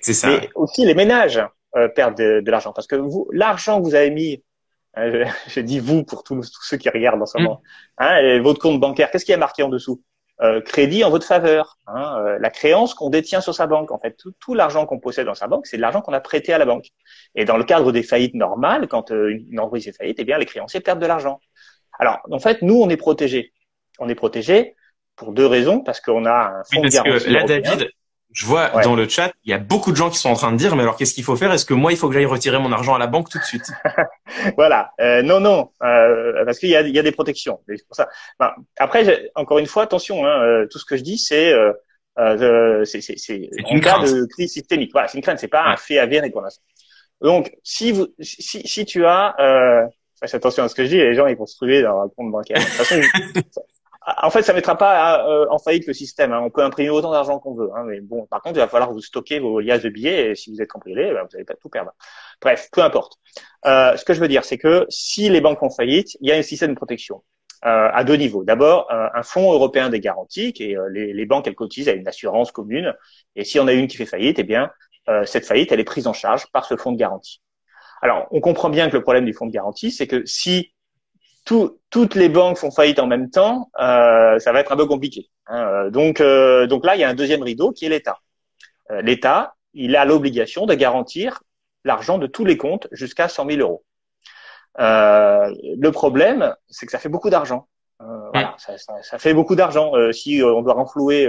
c'est ça. Mais aussi les ménages perdent de l'argent, parce que l'argent que vous avez mis, je dis vous pour tous ceux qui regardent en ce Mm. moment, hein, et votre compte bancaire, qu'est-ce qui est marqué en dessous? crédit en votre faveur. La créance qu'on détient sur sa banque. En fait, tout l'argent qu'on possède dans sa banque, c'est de l'argent qu'on a prêté à la banque. Et dans le cadre des faillites normales, quand une entreprise est faillite, eh bien les créanciers perdent de l'argent. Alors, en fait, nous, on est protégés. On est protégés pour deux raisons, parce qu'on a un fonds de garantie. Parce que là, David, je vois dans le chat, il y a beaucoup de gens qui sont en train de dire, mais alors qu'est-ce qu'il faut faire? Est-ce que moi, il faut que j'aille retirer mon argent à la banque tout de suite? Voilà. Non, parce qu'il y a des protections. C'est pour ça. Après, encore une fois, attention. Tout ce que je dis, c'est en cas de crise systémique. Voilà, c'est une crainte. C'est pas un fait avéré pour l'instant. Donc, si tu as, faites attention à ce que je dis. Les gens, ils vont se ruer dans un compte bancaire. De toute façon, en fait, ça mettra pas en faillite le système. On peut imprimer autant d'argent qu'on veut. Mais bon, par contre, il va falloir vous stocker vos liasses de billets. Et si vous êtes cambriolé, vous n'allez pas tout perdre. Bref, peu importe. Ce que je veux dire, c'est que si les banques font faillite, il y a un système de protection à deux niveaux. D'abord, un fonds européen des garanties, qui est les banques, elles cotisent à une assurance commune. Et si on a une qui fait faillite, eh bien, cette faillite, elle est prise en charge par ce fonds de garantie. Alors, on comprend bien que le problème du fonds de garantie, c'est que si toutes les banques font faillite en même temps, ça va être un peu compliqué. Donc là, il y a un deuxième rideau qui est l'État. L'État, il a l'obligation de garantir l'argent de tous les comptes jusqu'à 100 000 euros. Le problème, c'est que ça fait beaucoup d'argent. Voilà, ça fait beaucoup d'argent. Si on doit renflouer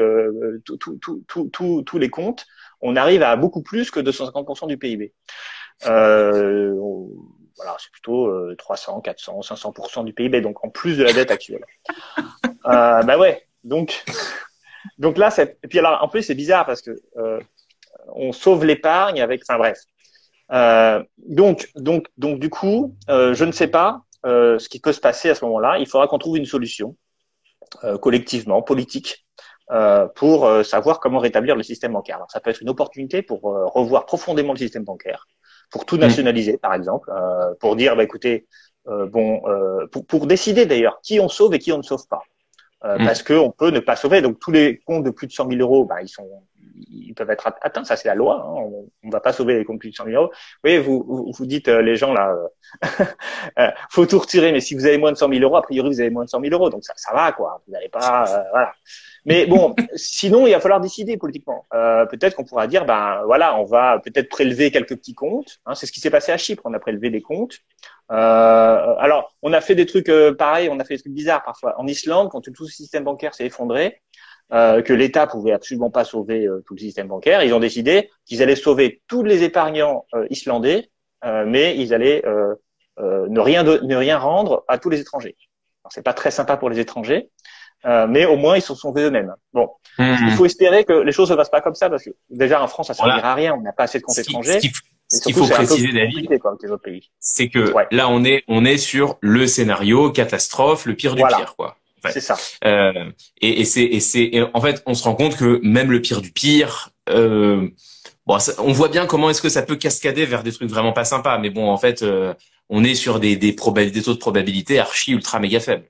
tous les comptes, on arrive à beaucoup plus que 250% du PIB. Voilà, c'est plutôt 300, 400, 500% du PIB, donc en plus de la dette actuelle. Ouais. Donc là, et puis alors en plus c'est bizarre parce que on sauve l'épargne avec, enfin bref. Donc du coup, je ne sais pas ce qui peut se passer à ce moment-là. Il faudra qu'on trouve une solution collectivement, politique, pour savoir comment rétablir le système bancaire. Alors ça peut être une opportunité pour revoir profondément le système bancaire, pour tout nationaliser, par exemple, pour dire, écoutez, pour décider d'ailleurs qui on sauve et qui on ne sauve pas, parce que on peut ne pas sauver. Donc tous les comptes de plus de 100 000 euros, ils peuvent être atteints. Ça c'est la loi. On ne va pas sauver les comptes de plus de 100 000 euros. Vous voyez, vous dites les gens là, faut tout retirer. Mais si vous avez moins de 100 000 euros, a priori vous avez moins de 100 000 euros, donc ça va quoi. Vous n'allez pas, voilà. Mais bon, sinon il va falloir décider politiquement. Peut-être qu'on pourra dire, voilà, on va peut-être prélever quelques petits comptes. C'est ce qui s'est passé à Chypre. On a prélevé des comptes. Alors, on a fait des trucs pareils. On a fait des trucs bizarres parfois. En Islande, quand tout le système bancaire s'est effondré, que l'État pouvait absolument pas sauver tout le système bancaire, ils ont décidé qu'ils allaient sauver tous les épargnants islandais, mais ils allaient ne rien rendre à tous les étrangers. Alors, c'est pas très sympa pour les étrangers. Mais au moins ils se sont sauvés eux-mêmes. Bon, il faut espérer que les choses ne se passent pas comme ça, parce que déjà en France ça servira à rien, on n'a pas assez de comptes étrangers. Ce qu'il faut préciser, David, c'est que là on est sur le scénario catastrophe, le pire du pire, quoi. En fait. C'est ça. Et en fait on se rend compte que même le pire du pire, on voit bien comment est-ce que ça peut cascader vers des trucs vraiment pas sympas. Mais bon, en fait, on est sur des taux de probabilité archi ultra méga faibles.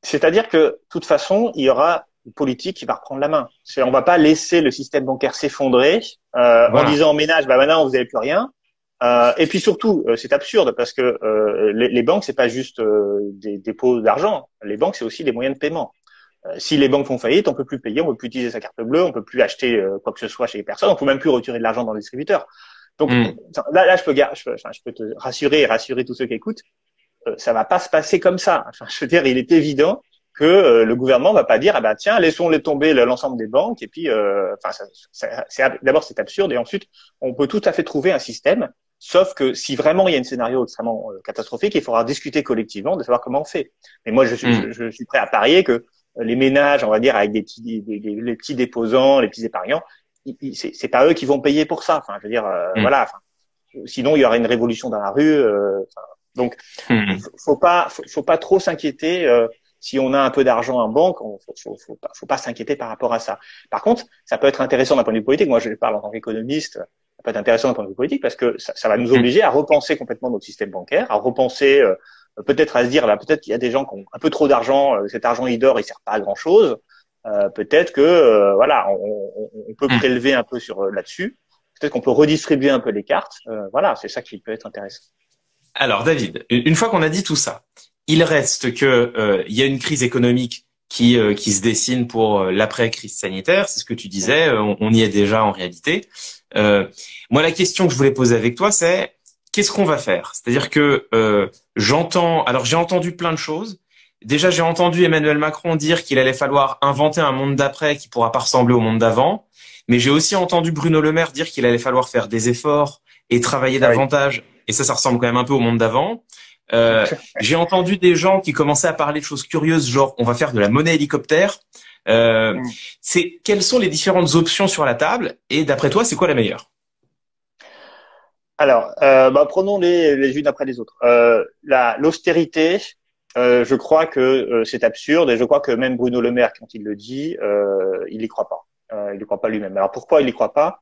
C'est-à-dire que, de toute façon, il y aura une politique qui va reprendre la main. On va pas laisser le système bancaire s'effondrer en disant aux ménages, maintenant vous n'avez plus rien. Et puis surtout, c'est absurde parce que les banques, c'est pas juste des dépôts d'argent. Les banques, c'est aussi des moyens de paiement. Si les banques font faillite, on peut plus payer, on peut plus utiliser sa carte bleue, on peut plus acheter quoi que ce soit chez les personnes, on peut même plus retirer de l'argent dans le distributeur. Donc là, je peux te rassurer et rassurer tous ceux qui écoutent. Ça va pas se passer comme ça. Enfin, je veux dire, il est évident que le gouvernement va pas dire tiens, laissons-les tomber l'ensemble des banques et puis d'abord c'est absurde et ensuite on peut tout à fait trouver un système, sauf que si vraiment il y a un scénario extrêmement catastrophique, il faudra discuter collectivement de savoir comment on fait. Mais moi je suis prêt à parier que les ménages, on va dire avec les petits déposants, les petits épargnants, c'est pas eux qui vont payer pour ça. Enfin, je veux dire voilà, sinon il y aura une révolution dans la rue. Donc, faut pas trop s'inquiéter si on a un peu d'argent en banque. Faut pas s'inquiéter par rapport à ça. Par contre, ça peut être intéressant d'un point de vue politique. Moi, je parle en tant qu'économiste. Ça peut être intéressant d'un point de vue politique parce que ça va nous obliger à repenser complètement notre système bancaire, à repenser peut-être à se dire peut-être qu'il y a des gens qui ont un peu trop d'argent. Cet argent il dort, il sert pas à grand chose. Peut-être que voilà, on peut prélever un peu sur là-dessus. Peut-être qu'on peut redistribuer un peu les cartes. Voilà, c'est ça qui peut être intéressant. Alors David, une fois qu'on a dit tout ça, il reste que il y a une crise économique qui se dessine pour l'après-crise sanitaire. C'est ce que tu disais, on y est déjà en réalité. Moi, la question que je voulais poser avec toi, c'est qu'est-ce qu'on va faire? C'est-à-dire que j'ai entendu plein de choses. Déjà, j'ai entendu Emmanuel Macron dire qu'il allait falloir inventer un monde d'après qui pourra pas ressembler au monde d'avant. Mais j'ai aussi entendu Bruno Le Maire dire qu'il allait falloir faire des efforts et travailler Ah oui. davantage. Et ça ressemble quand même un peu au monde d'avant. J'ai entendu des gens qui commençaient à parler de choses curieuses, genre on va faire de la monnaie hélicoptère. Euh, Mm. Quelles sont les différentes options sur la table? Et d'après toi, c'est quoi la meilleure? Alors, prenons les unes après les autres. L'austérité, je crois que c'est absurde et je crois que même Bruno Le Maire, quand il le dit, il y croit pas. Il y croit pas lui-même. Alors pourquoi il y croit pas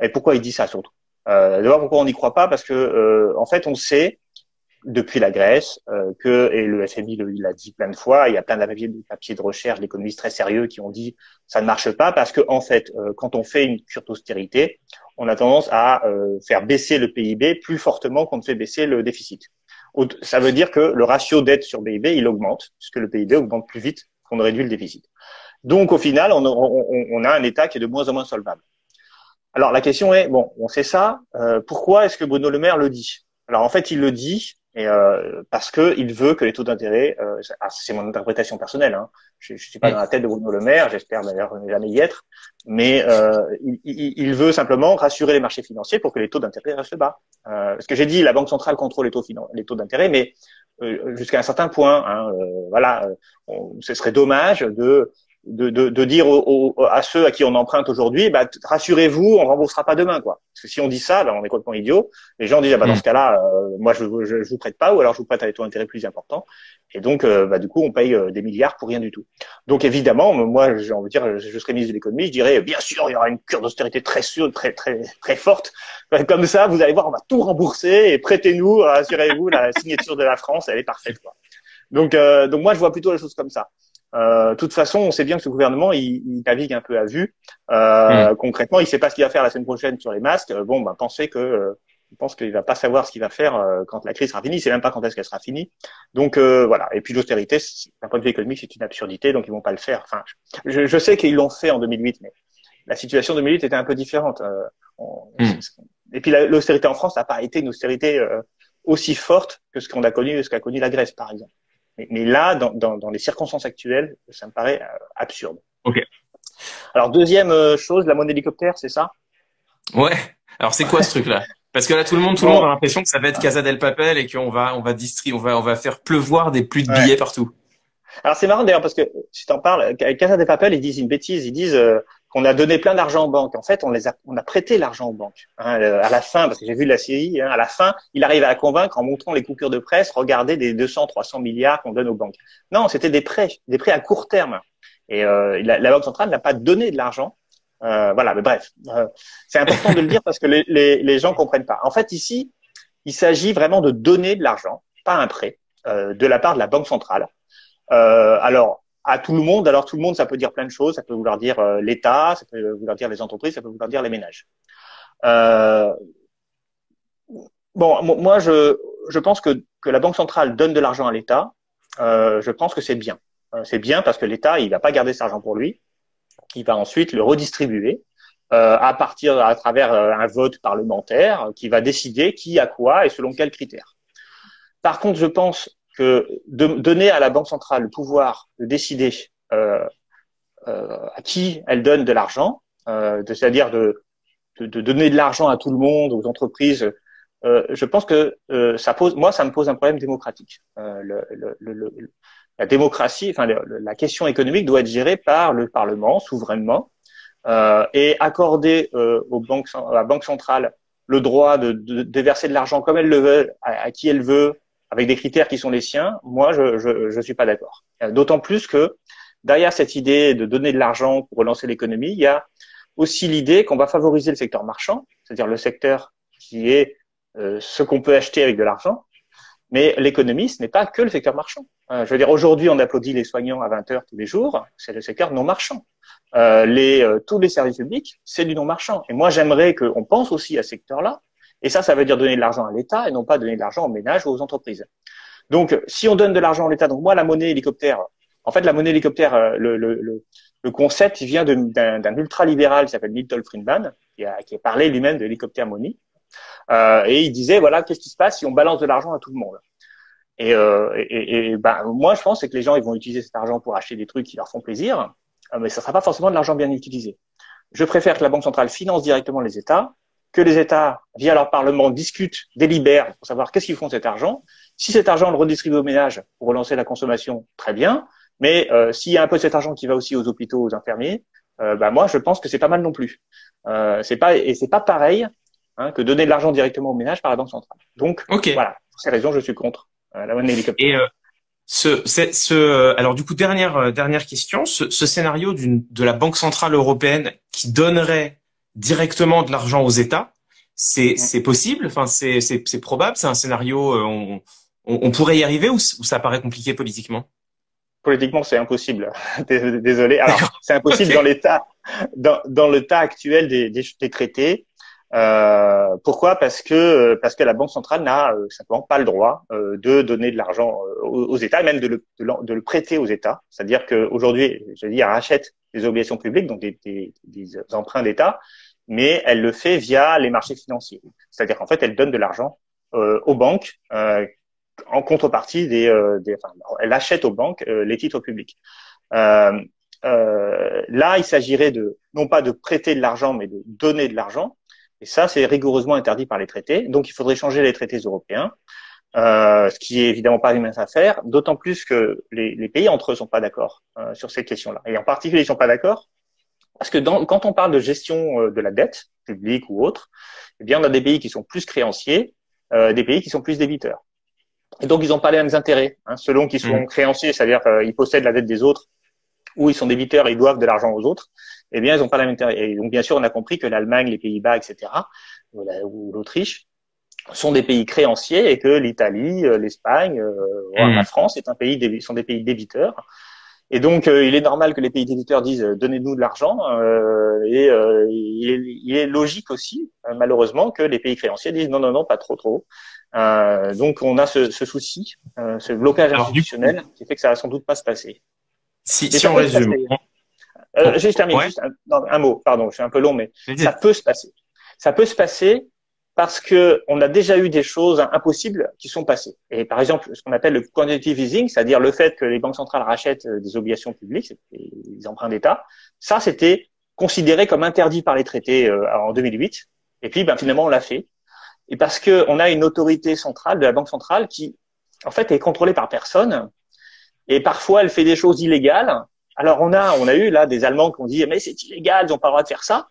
et pourquoi il dit ça surtout? D'abord, pourquoi on n'y croit pas? Parce que en fait, on sait depuis la Grèce et le FMI il l'a dit plein de fois. Il y a plein de papiers de recherche d'économistes très sérieux qui ont dit ça ne marche pas parce que en fait, quand on fait une cure d'austérité, on a tendance à faire baisser le PIB plus fortement qu'on ne fait baisser le déficit. Ça veut dire que le ratio dette sur PIB il augmente puisque le PIB augmente plus vite qu'on ne réduit le déficit. Donc au final, on a un État qui est de moins en moins solvable. Alors la question est bon, on sait ça. Pourquoi est-ce que Bruno Le Maire le dit? Alors en fait, il le dit parce que il veut que les taux d'intérêt, c'est mon interprétation personnelle, hein, je suis pas dans la tête de Bruno Le Maire, j'espère d'ailleurs ne jamais y être, mais il veut simplement rassurer les marchés financiers pour que les taux d'intérêt restent bas. Parce que j'ai dit, la Banque centrale contrôle les taux d'intérêt, mais jusqu'à un certain point, hein, voilà, ce serait dommage de dire à ceux à qui on emprunte aujourd'hui, bah, rassurez-vous, on remboursera pas demain, quoi. Parce que si on dit ça, bah, on est complètement idiot. Les gens disent, ah, bah, dans ce cas-là, moi, je vous prête pas, ou alors je vous prête à des taux d'intérêt plus importants. Et donc, du coup, on paye des milliards pour rien du tout. Donc, évidemment, moi, j'ai envie de dire, je serais ministre de l'économie, je dirais, bien sûr, il y aura une cure d'austérité très sûre, très forte. Comme ça, vous allez voir, on va tout rembourser et prêtez-nous, rassurez-vous, la signature de la France, elle est parfaite, quoi. Donc moi, je vois plutôt les choses comme ça. De toute façon, on sait bien que ce gouvernement, il navigue un peu à vue. Concrètement, il sait pas ce qu'il va faire la semaine prochaine sur les masques. Je pense qu'il va pas savoir ce qu'il va faire quand la crise sera finie. Il sait même pas quand est-ce qu'elle sera finie. Donc voilà. Et puis l'austérité, d'un point de vue économique, c'est une absurdité. Donc ils vont pas le faire. Enfin, je sais qu'ils l'ont fait en 2008, mais la situation de 2008 était un peu différente. Et puis l'austérité en France n'a pas été une austérité aussi forte que ce qu'a connu la Grèce, par exemple. Mais là, dans les circonstances actuelles, ça me paraît absurde. Ok. Alors deuxième chose, la monnaie hélicoptère, c'est ça? Ouais. Alors c'est quoi ce truc-là? Parce que là, tout le monde a l'impression que ça va être Casa del Papel et qu'on va, on va faire pleuvoir des pluies de billets partout. Alors c'est marrant d'ailleurs parce que si t'en parles, Casa del Papel, ils disent une bêtise, ils disent qu'on a donné plein d'argent aux banques. En fait, on a prêté l'argent aux banques. Hein, à la fin, parce que j'ai vu la série, hein, à la fin, il arrive à convaincre en montrant les coupures de presse, regardez des 200, 300 milliards qu'on donne aux banques. Non, c'était des prêts à court terme. Et la Banque centrale n'a pas donné de l'argent. Voilà, mais bref, c'est important de le dire parce que les gens comprennent pas. En fait, ici, il s'agit vraiment de donner de l'argent, pas un prêt, de la part de la Banque centrale. Alors, à tout le monde, tout le monde, ça peut dire plein de choses. Ça peut vouloir dire l'État, ça peut vouloir dire les entreprises, ça peut vouloir dire les ménages. Moi, je pense que la Banque centrale donne de l'argent à l'État. Je pense que c'est bien. C'est bien parce que l'État, il va pas garder cet argent pour lui. Il va ensuite le redistribuer à travers un vote parlementaire qui va décider qui a quoi et selon quels critères. Par contre, je pense que donner à la Banque centrale le pouvoir de décider à qui elle donne de l'argent, c'est-à-dire de donner de l'argent à tout le monde, aux entreprises, je pense que ça me pose un problème démocratique. La démocratie, enfin la question économique doit être gérée par le Parlement souverainement et accorder à la Banque centrale le droit de déverser de l'argent comme elle le veut, à qui elle veut, avec des critères qui sont les siens. Moi, je suis pas d'accord. D'autant plus que derrière cette idée de donner de l'argent pour relancer l'économie, il y a aussi l'idée qu'on va favoriser le secteur marchand, c'est-à-dire le secteur qui est ce qu'on peut acheter avec de l'argent. Mais l'économie, ce n'est pas que le secteur marchand. Je veux dire, aujourd'hui, on applaudit les soignants à 20 heures tous les jours, c'est le secteur non marchand. Tous les services publics, c'est du non marchand. Et moi, j'aimerais qu'on pense aussi à ce secteur-là. Et ça veut dire donner de l'argent à l'État et non pas donner de l'argent aux ménages ou aux entreprises. Donc, si on donne de l'argent à l'État, donc moi, la monnaie hélicoptère, En fait, la monnaie hélicoptère, le concept, il vient d'un ultra-libéral qui s'appelle Milton Friedman, qui a parlé lui-même de l'hélicoptère money. Et il disait, voilà, qu'est-ce qui se passe si on balance de l'argent à tout le monde? Moi, je pense c'est que les gens, ils vont utiliser cet argent pour acheter des trucs qui leur font plaisir, mais ça sera pas forcément de l'argent bien utilisé. Je préfère que la Banque centrale finance directement les États, que les États, via leur Parlement, discutent, délibèrent pour savoir qu'est-ce qu'ils font de cet argent. Si cet argent on le redistribue aux ménages pour relancer la consommation, très bien. Mais s'il y a un peu de cet argent qui va aussi aux hôpitaux, aux infirmiers, moi, je pense que c'est pas mal non plus. C'est pas pareil que donner de l'argent directement aux ménages par la Banque centrale. Donc, Ok. voilà, pour ces raisons, je suis contre la monnaie hélicoptère. Et alors du coup dernière question, ce scénario de la Banque centrale européenne qui donnerait directement de l'argent aux États, c'est possible, enfin c'est probable, c'est un scénario, on pourrait y arriver ou ça paraît compliqué politiquement? Politiquement, c'est impossible. Désolé. Alors, D'accord. c'est impossible Ok. dans dans l'état actuel des traités. Pourquoi? Parce que la Banque centrale n'a simplement pas le droit de donner de l'argent aux États et même de le prêter aux États. C'est-à-dire qu'aujourd'hui, je dis, elle rachète des obligations publiques, donc des emprunts d'État, mais elle le fait via les marchés financiers. C'est-à-dire qu'en fait, elle donne de l'argent aux banques en contrepartie enfin, elle achète aux banques les titres publics. Euh, Là, il s'agirait non pas de prêter de l'argent, mais de donner de l'argent. Et ça, c'est rigoureusement interdit par les traités. Donc, il faudrait changer les traités européens, ce qui est évidemment pas une mince affaire, d'autant plus que les pays entre eux sont pas d'accord sur cette question-là. Et en particulier, ils sont pas d'accord parce que quand on parle de gestion de la dette publique ou autre, eh bien, on a des pays qui sont plus créanciers, des pays qui sont plus débiteurs. Et donc, ils n'ont pas les mêmes intérêts, selon qu'ils sont Mhm. créanciers, c'est-à-dire qu'ils possèdent la dette des autres, ou ils sont débiteurs et ils doivent de l'argent aux autres. Eh bien, ils n'ont pas la même intérêt. Et donc, bien sûr, on a compris que l'Allemagne, les Pays-Bas, etc., ou l'Autriche, sont des pays créanciers et que l'Italie, l'Espagne, voire la Mhm. France sont des pays débiteurs. Et donc, il est normal que les pays débiteurs disent donnez-nous de l'argent. Il est logique aussi, malheureusement, que les pays créanciers disent non, non, non, pas trop, trop. Donc, on a ce souci, ce blocage Alors du coup, institutionnel qui fait que ça va sans doute pas se passer. Mais si ça on peut se résume, passer. Je termine ouais, juste un mot, pardon, je suis un peu long, mais ça vas-y. peut se passer. Ça peut se passer parce que on a déjà eu des choses impossibles qui sont passées. Et par exemple, ce qu'on appelle le quantitative easing, c'est-à-dire le fait que les banques centrales rachètent des obligations publiques, des emprunts d'État, ça c'était considéré comme interdit par les traités en 2008. Et puis, finalement, on l'a fait. Et parce que on a une autorité centrale de la Banque centrale qui, en fait, est contrôlée par personne. Et parfois, elle fait des choses illégales. Alors, on a eu là des Allemands qui ont dit, mais c'est illégal, ils n'ont pas le droit de faire ça.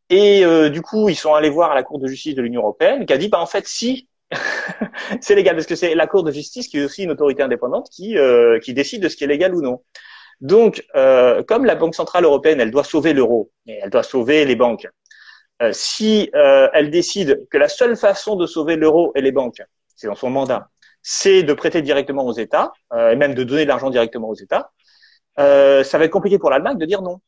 Et du coup, ils sont allés voir à la Cour de justice de l'Union européenne, qui a dit, en fait, si, c'est légal, parce que c'est la Cour de justice qui est aussi une autorité indépendante qui décide de ce qui est légal ou non. Donc, comme la Banque centrale européenne, elle doit sauver l'euro, et elle doit sauver les banques. Si elle décide que la seule façon de sauver l'euro et les banques, c'est dans son mandat, c'est de prêter directement aux États, et même de donner de l'argent directement aux États, ça va être compliqué pour l'Allemagne de dire non.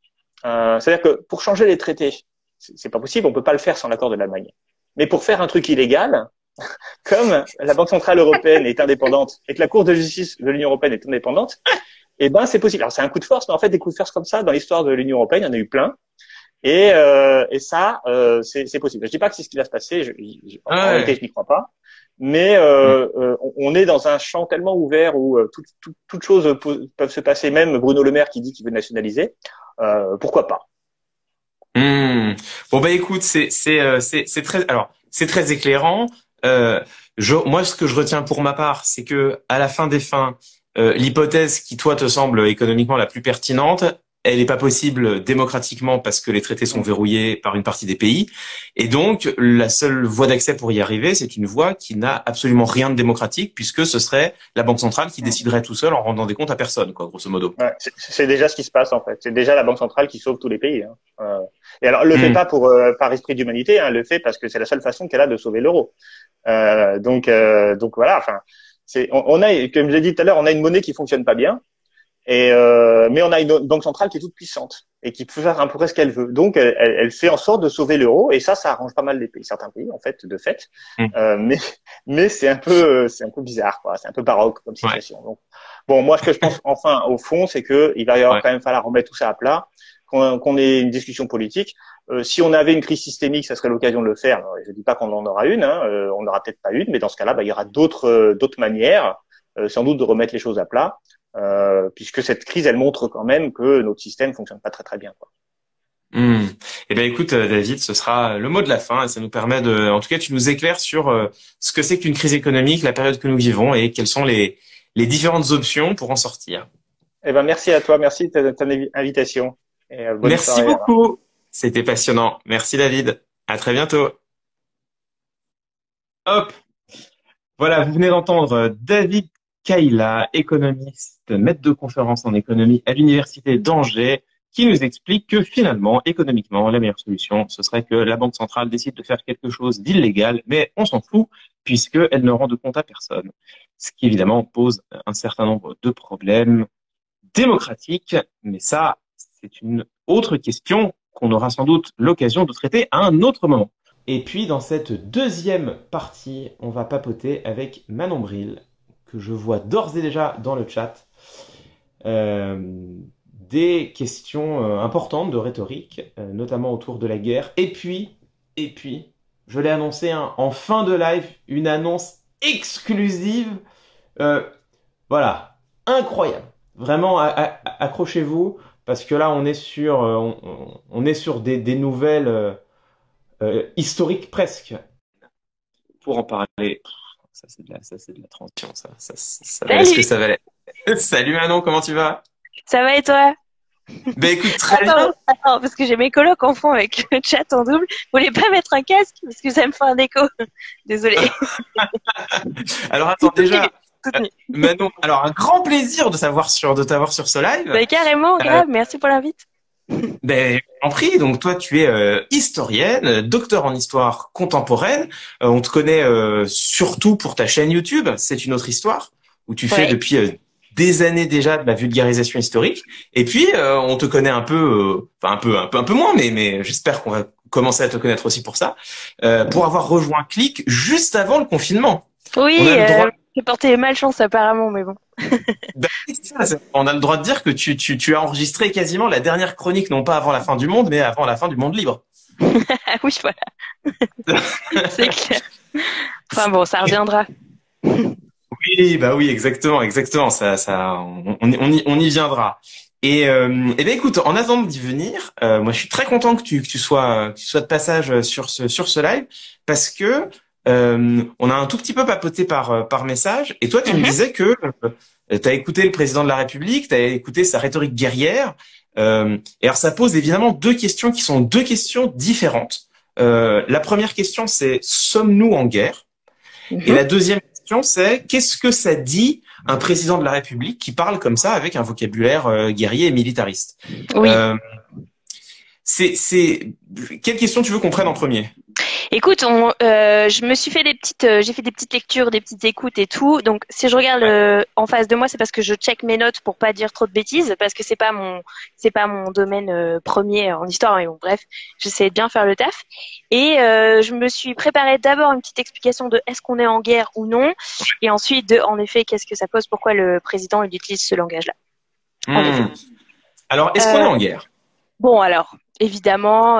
C'est-à-dire que pour changer les traités, c'est pas possible, on peut pas le faire sans l'accord de l'Allemagne. Mais pour faire un truc illégal, comme la Banque centrale européenne est indépendante et que la Cour de justice de l'Union européenne est indépendante, eh ben c'est possible. Alors c'est un coup de force, mais en fait des coups de force comme ça dans l'histoire de l'Union européenne, il y en a eu plein. Et ça, c'est possible. Je dis pas que c'est ce qui va se passer. En Ah réalité, ouais. je n'y crois pas. Mais on est dans un champ tellement ouvert où toutes choses peuvent se passer. Même Bruno Le Maire qui dit qu'il veut nationaliser, pourquoi pas? Hmm. Bon bah écoute, c'est très alors c'est très éclairant. Moi ce que je retiens pour ma part, c'est que à la fin des fins, l'hypothèse qui toi te semble économiquement la plus pertinente, elle n'est pas possible démocratiquement parce que les traités sont Mm. verrouillés par une partie des pays, et donc la seule voie d'accès pour y arriver, c'est une voie qui n'a absolument rien de démocratique puisque ce serait la Banque centrale qui Mm. déciderait tout seul en rendant des comptes à personne, quoi, grosso modo. Ouais, c'est déjà ce qui se passe en fait. C'est déjà la Banque centrale qui sauve tous les pays. Et alors, elle le fait Hmm. pas par esprit d'humanité, elle le fait parce que c'est la seule façon qu'elle a de sauver l'euro. Donc voilà. Enfin, on a, comme je l'ai dit tout à l'heure, on a une monnaie qui fonctionne pas bien, mais on a une banque centrale qui est toute puissante. et qui peut faire un peu ce qu'elle veut. Donc, elle fait en sorte de sauver l'euro, et ça arrange pas mal les pays, certains pays, en fait, de fait. Mm. Mais c'est un peu bizarre, quoi. C'est un peu baroque comme Ouais, situation. Donc, bon, moi, ce que je pense, enfin, au fond, c'est que il va y avoir ouais. quand même falloir remettre tout ça à plat, qu'on ait une discussion politique. Si on avait une crise systémique, ça serait l'occasion de le faire. Alors, je dis pas qu'on en aura une, hein, on n'aura peut-être pas une, mais dans ce cas-là, il y aura d'autres manières, sans doute, de remettre les choses à plat. Puisque cette crise, elle montre quand même que notre système fonctionne pas très très bien, quoi. Hmm. Eh ben écoute, David, ce sera le mot de la fin et ça nous permet en tout cas, tu nous éclaires sur ce que c'est qu'une crise économique, la période que nous vivons et quelles sont les différentes options pour en sortir. Eh ben, merci à toi, merci de ta invitation et bonne Merci soirée. beaucoup. C'était passionnant. Merci, David. À très bientôt. Hop. Voilà, vous venez d'entendre David Kaila, économiste, maître de conférence en économie à l'université d'Angers, qui nous explique que finalement, économiquement, la meilleure solution, ce serait que la Banque centrale décide de faire quelque chose d'illégal, mais on s'en fout, puisqu'elle ne rend de compte à personne. Ce qui évidemment pose un certain nombre de problèmes démocratiques, mais ça, c'est une autre question qu'on aura sans doute l'occasion de traiter à un autre moment. Et puis dans cette deuxième partie, on va papoter avec Manon Bril, que je vois d'ores et déjà dans le chat, des questions importantes de rhétorique, notamment autour de la guerre. Et puis, je l'ai annoncé hein, en fin de live, une annonce exclusive. Voilà, incroyable. Vraiment, accrochez-vous, parce que là, on est sur, on est sur des nouvelles historiques presque. Pour en parler, ça c'est de la transition, ça valait ce que Salut, ça valait. Salut Manon, comment tu vas? ça va et toi? Ben écoute, très bien. Attends, parce que j'ai mes colocs en fond avec le chat en double. Vous voulez pas mettre un casque parce que ça me fait un écho. Désolée. Alors attends, déjà, Toute nue. Manon, alors un grand plaisir de t'avoir sur ce live. Bah, carrément, grave. Merci pour l'invite. Ben, en prie, donc toi tu es historienne, docteur en histoire contemporaine. On te connaît surtout pour ta chaîne YouTube, c'est une autre histoire, où tu fais Ouais. depuis des années déjà de la vulgarisation historique. Et puis on te connaît un peu, enfin un peu moins, mais j'espère qu'on va commencer à te connaître aussi pour ça, pour avoir rejoint Click juste avant le confinement. Oui, On a le droit. j'ai porté malchance apparemment, mais bon. Ben, on a le droit de dire que tu as enregistré quasiment la dernière chronique, non pas avant la fin du monde, mais avant la fin du monde libre. Ah oui, voilà. C'est clair. Enfin bon, ça reviendra. Oui, bah oui, exactement. On y viendra. Et ben écoute, en attendant d'y venir, moi je suis très content que tu sois de passage sur ce live parce que on a un tout petit peu papoté par message. Et toi, tu me Mhm. disais que tu as écouté le président de la République, tu as écouté sa rhétorique guerrière. Et alors ça pose évidemment deux questions qui sont deux questions différentes. La première question, c'est sommes-nous en guerre? Et Mhm. la deuxième question, c'est qu'est-ce que ça dit un président de la République qui parle comme ça avec un vocabulaire guerrier et militariste? Oui. Quelle question tu veux qu'on prenne en premier? Écoute, je me suis fait j'ai fait des petites lectures, des petites écoutes et tout. Donc, si je regarde en face de moi, c'est parce que je check mes notes pour pas dire trop de bêtises, parce que c'est pas mon domaine premier en histoire. Mais bon, bref, j'essaie de bien faire le taf. Et je me suis préparé d'abord une petite explication de est-ce qu'on est en guerre ou non, et ensuite de, en effet, qu'est-ce que ça pose, pourquoi le président il utilise ce langage-là. En effet. Alors, est-ce qu'on est en guerre? Bon, alors, évidemment,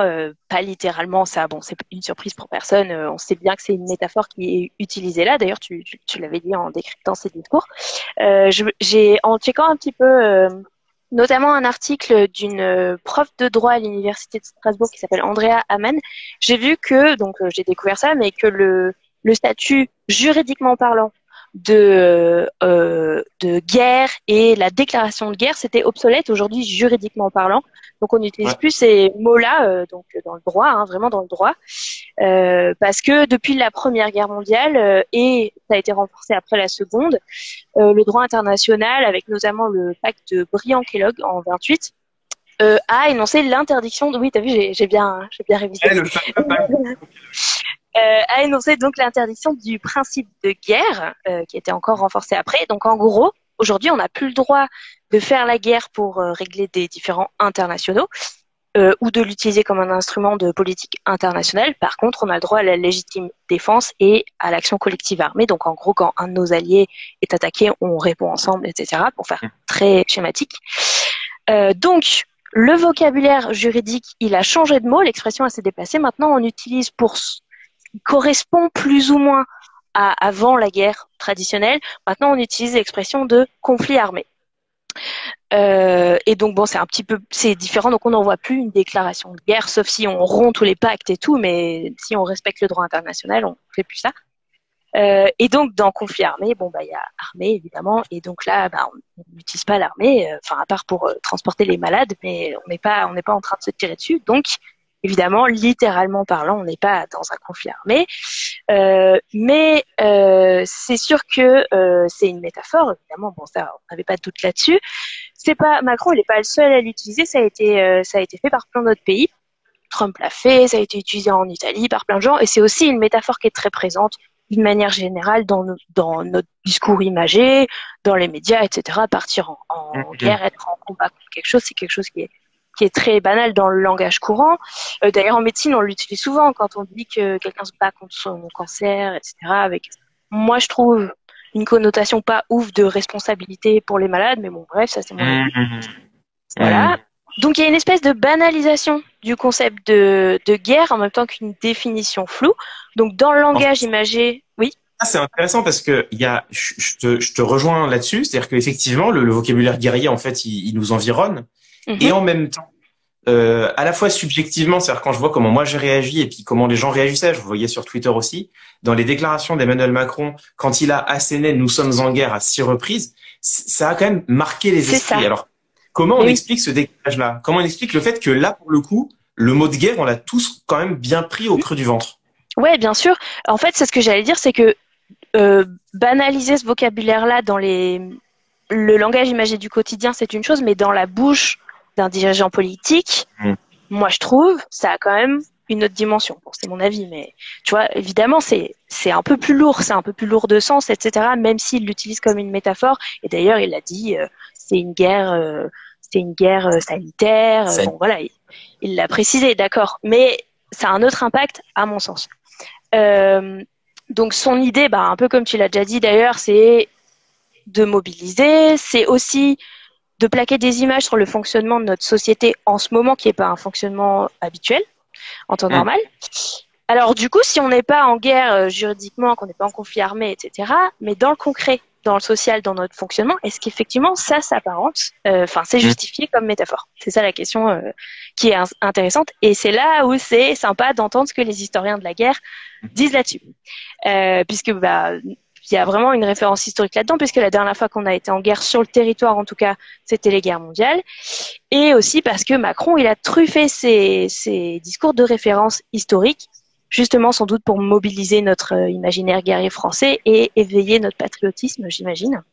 pas littéralement, ça, bon, c'est une surprise pour personne. On sait bien que c'est une métaphore qui est utilisée là. D'ailleurs, tu l'avais dit en décryptant ces discours. En checkant un petit peu, notamment un article d'une prof de droit à l'université de Strasbourg qui s'appelle Andrea Amann, j'ai vu que, donc j'ai découvert ça, mais que le statut juridiquement parlant de guerre et la déclaration de guerre, c'était obsolète aujourd'hui juridiquement parlant. Donc on n'utilise Ouais. plus ces mots-là donc dans le droit, hein, vraiment dans le droit, parce que depuis la Première Guerre mondiale et ça a été renforcé après la Seconde, le droit international, avec notamment le pacte de Briand-Kellogg en 28, a énoncé l'interdiction. Oui, t'as vu, j'ai bien révisé. Le fameux pacte. A énoncé donc l'interdiction du principe de guerre, qui était encore renforcé après. Donc en gros, aujourd'hui, on n'a plus le droit de faire la guerre pour régler des différends internationaux ou de l'utiliser comme un instrument de politique internationale. Par contre, on a le droit à la légitime défense et à l'action collective armée. Donc, en gros, quand un de nos alliés est attaqué, on répond ensemble, etc., pour faire très schématique. Donc, le vocabulaire juridique, il a changé de mot, l'expression s'est déplacée. Maintenant, on utilise pour ce qui correspond plus ou moins à avant la guerre traditionnelle. Maintenant, on utilise l'expression de conflit armé. Et donc bon, c'est différent. Donc on n'en voit plus une déclaration de guerre, sauf si on rompt tous les pactes et tout, mais si on respecte le droit international, on fait plus ça. Et donc dans conflit armé, bon bah il y a armée évidemment, et donc là on n'utilise pas l'armée, enfin à part pour transporter les malades, mais on n'est pas en train de se tirer dessus. Donc évidemment, littéralement parlant, on n'est pas dans un conflit armé, mais c'est sûr que c'est une métaphore. Évidemment, bon ça, on n'avait pas de doute là-dessus. C'est pas Macron, il n'est pas le seul à l'utiliser. Ça a été fait par plein d'autres pays. Trump l'a fait, ça a été utilisé en Italie par plein de gens, et c'est aussi une métaphore qui est très présente d'une manière générale dans notre discours imagé, dans les médias, etc. Partir en guerre, être en combat contre quelque chose, c'est quelque chose qui est très banal dans le langage courant. D'ailleurs, en médecine, on l'utilise souvent quand on dit que quelqu'un se bat contre son cancer, etc. Avec, moi, je trouve une connotation pas ouf de responsabilité pour les malades, mais bon, bref, ça c'est mon avis. Voilà. Donc, il y a une espèce de banalisation du concept de guerre en même temps qu'une définition floue. Donc, dans le langage imagé, oui. Ah, c'est intéressant parce que je te rejoins là-dessus. C'est-à-dire qu'effectivement, le vocabulaire guerrier, en fait, il nous environne. Et en même temps, à la fois subjectivement, c'est-à-dire quand je vois comment moi j'ai réagi et puis comment les gens réagissaient, je le voyais sur Twitter aussi, dans les déclarations d'Emmanuel Macron, quand il a asséné "nous sommes en guerre" à 6 reprises, ça a quand même marqué les esprits. Ça. Alors, comment on explique ce décalage-là? Comment on explique le fait que là, pour le coup, le mot de guerre, on l'a tous quand même bien pris au creux du ventre? Ouais, bien sûr. En fait, c'est ce que j'allais dire, c'est que banaliser ce vocabulaire-là dans le langage imagé du quotidien, c'est une chose, mais dans la bouche d'un dirigeant politique, moi je trouve, ça a quand même une autre dimension. Bon, c'est mon avis, mais tu vois, évidemment, c'est un peu plus lourd, c'est un peu plus lourd de sens, etc. Même s'il l'utilise comme une métaphore. Et d'ailleurs, il l'a dit, c'est une guerre sanitaire. Bon, voilà, il l'a précisé, d'accord. Mais ça a un autre impact, à mon sens. Donc son idée, un peu comme tu l'as déjà dit d'ailleurs, c'est de mobiliser, c'est aussi de plaquer des images sur le fonctionnement de notre société en ce moment, qui n'est pas un fonctionnement habituel en temps normal. Alors du coup, si on n'est pas en guerre juridiquement, qu'on n'est pas en conflit armé, etc., mais dans le concret, dans le social, dans notre fonctionnement, est-ce qu'effectivement ça s'apparente, c'est justifié comme métaphore? C'est ça la question qui est intéressante, et c'est là où c'est sympa d'entendre ce que les historiens de la guerre disent là-dessus, puisque il y a vraiment une référence historique là-dedans, puisque la dernière fois qu'on a été en guerre sur le territoire, en tout cas, c'était les guerres mondiales. Et aussi parce que Macron, il a truffé ses discours de référence historiques, justement sans doute pour mobiliser notre imaginaire guerrier français et éveiller notre patriotisme, j'imagine.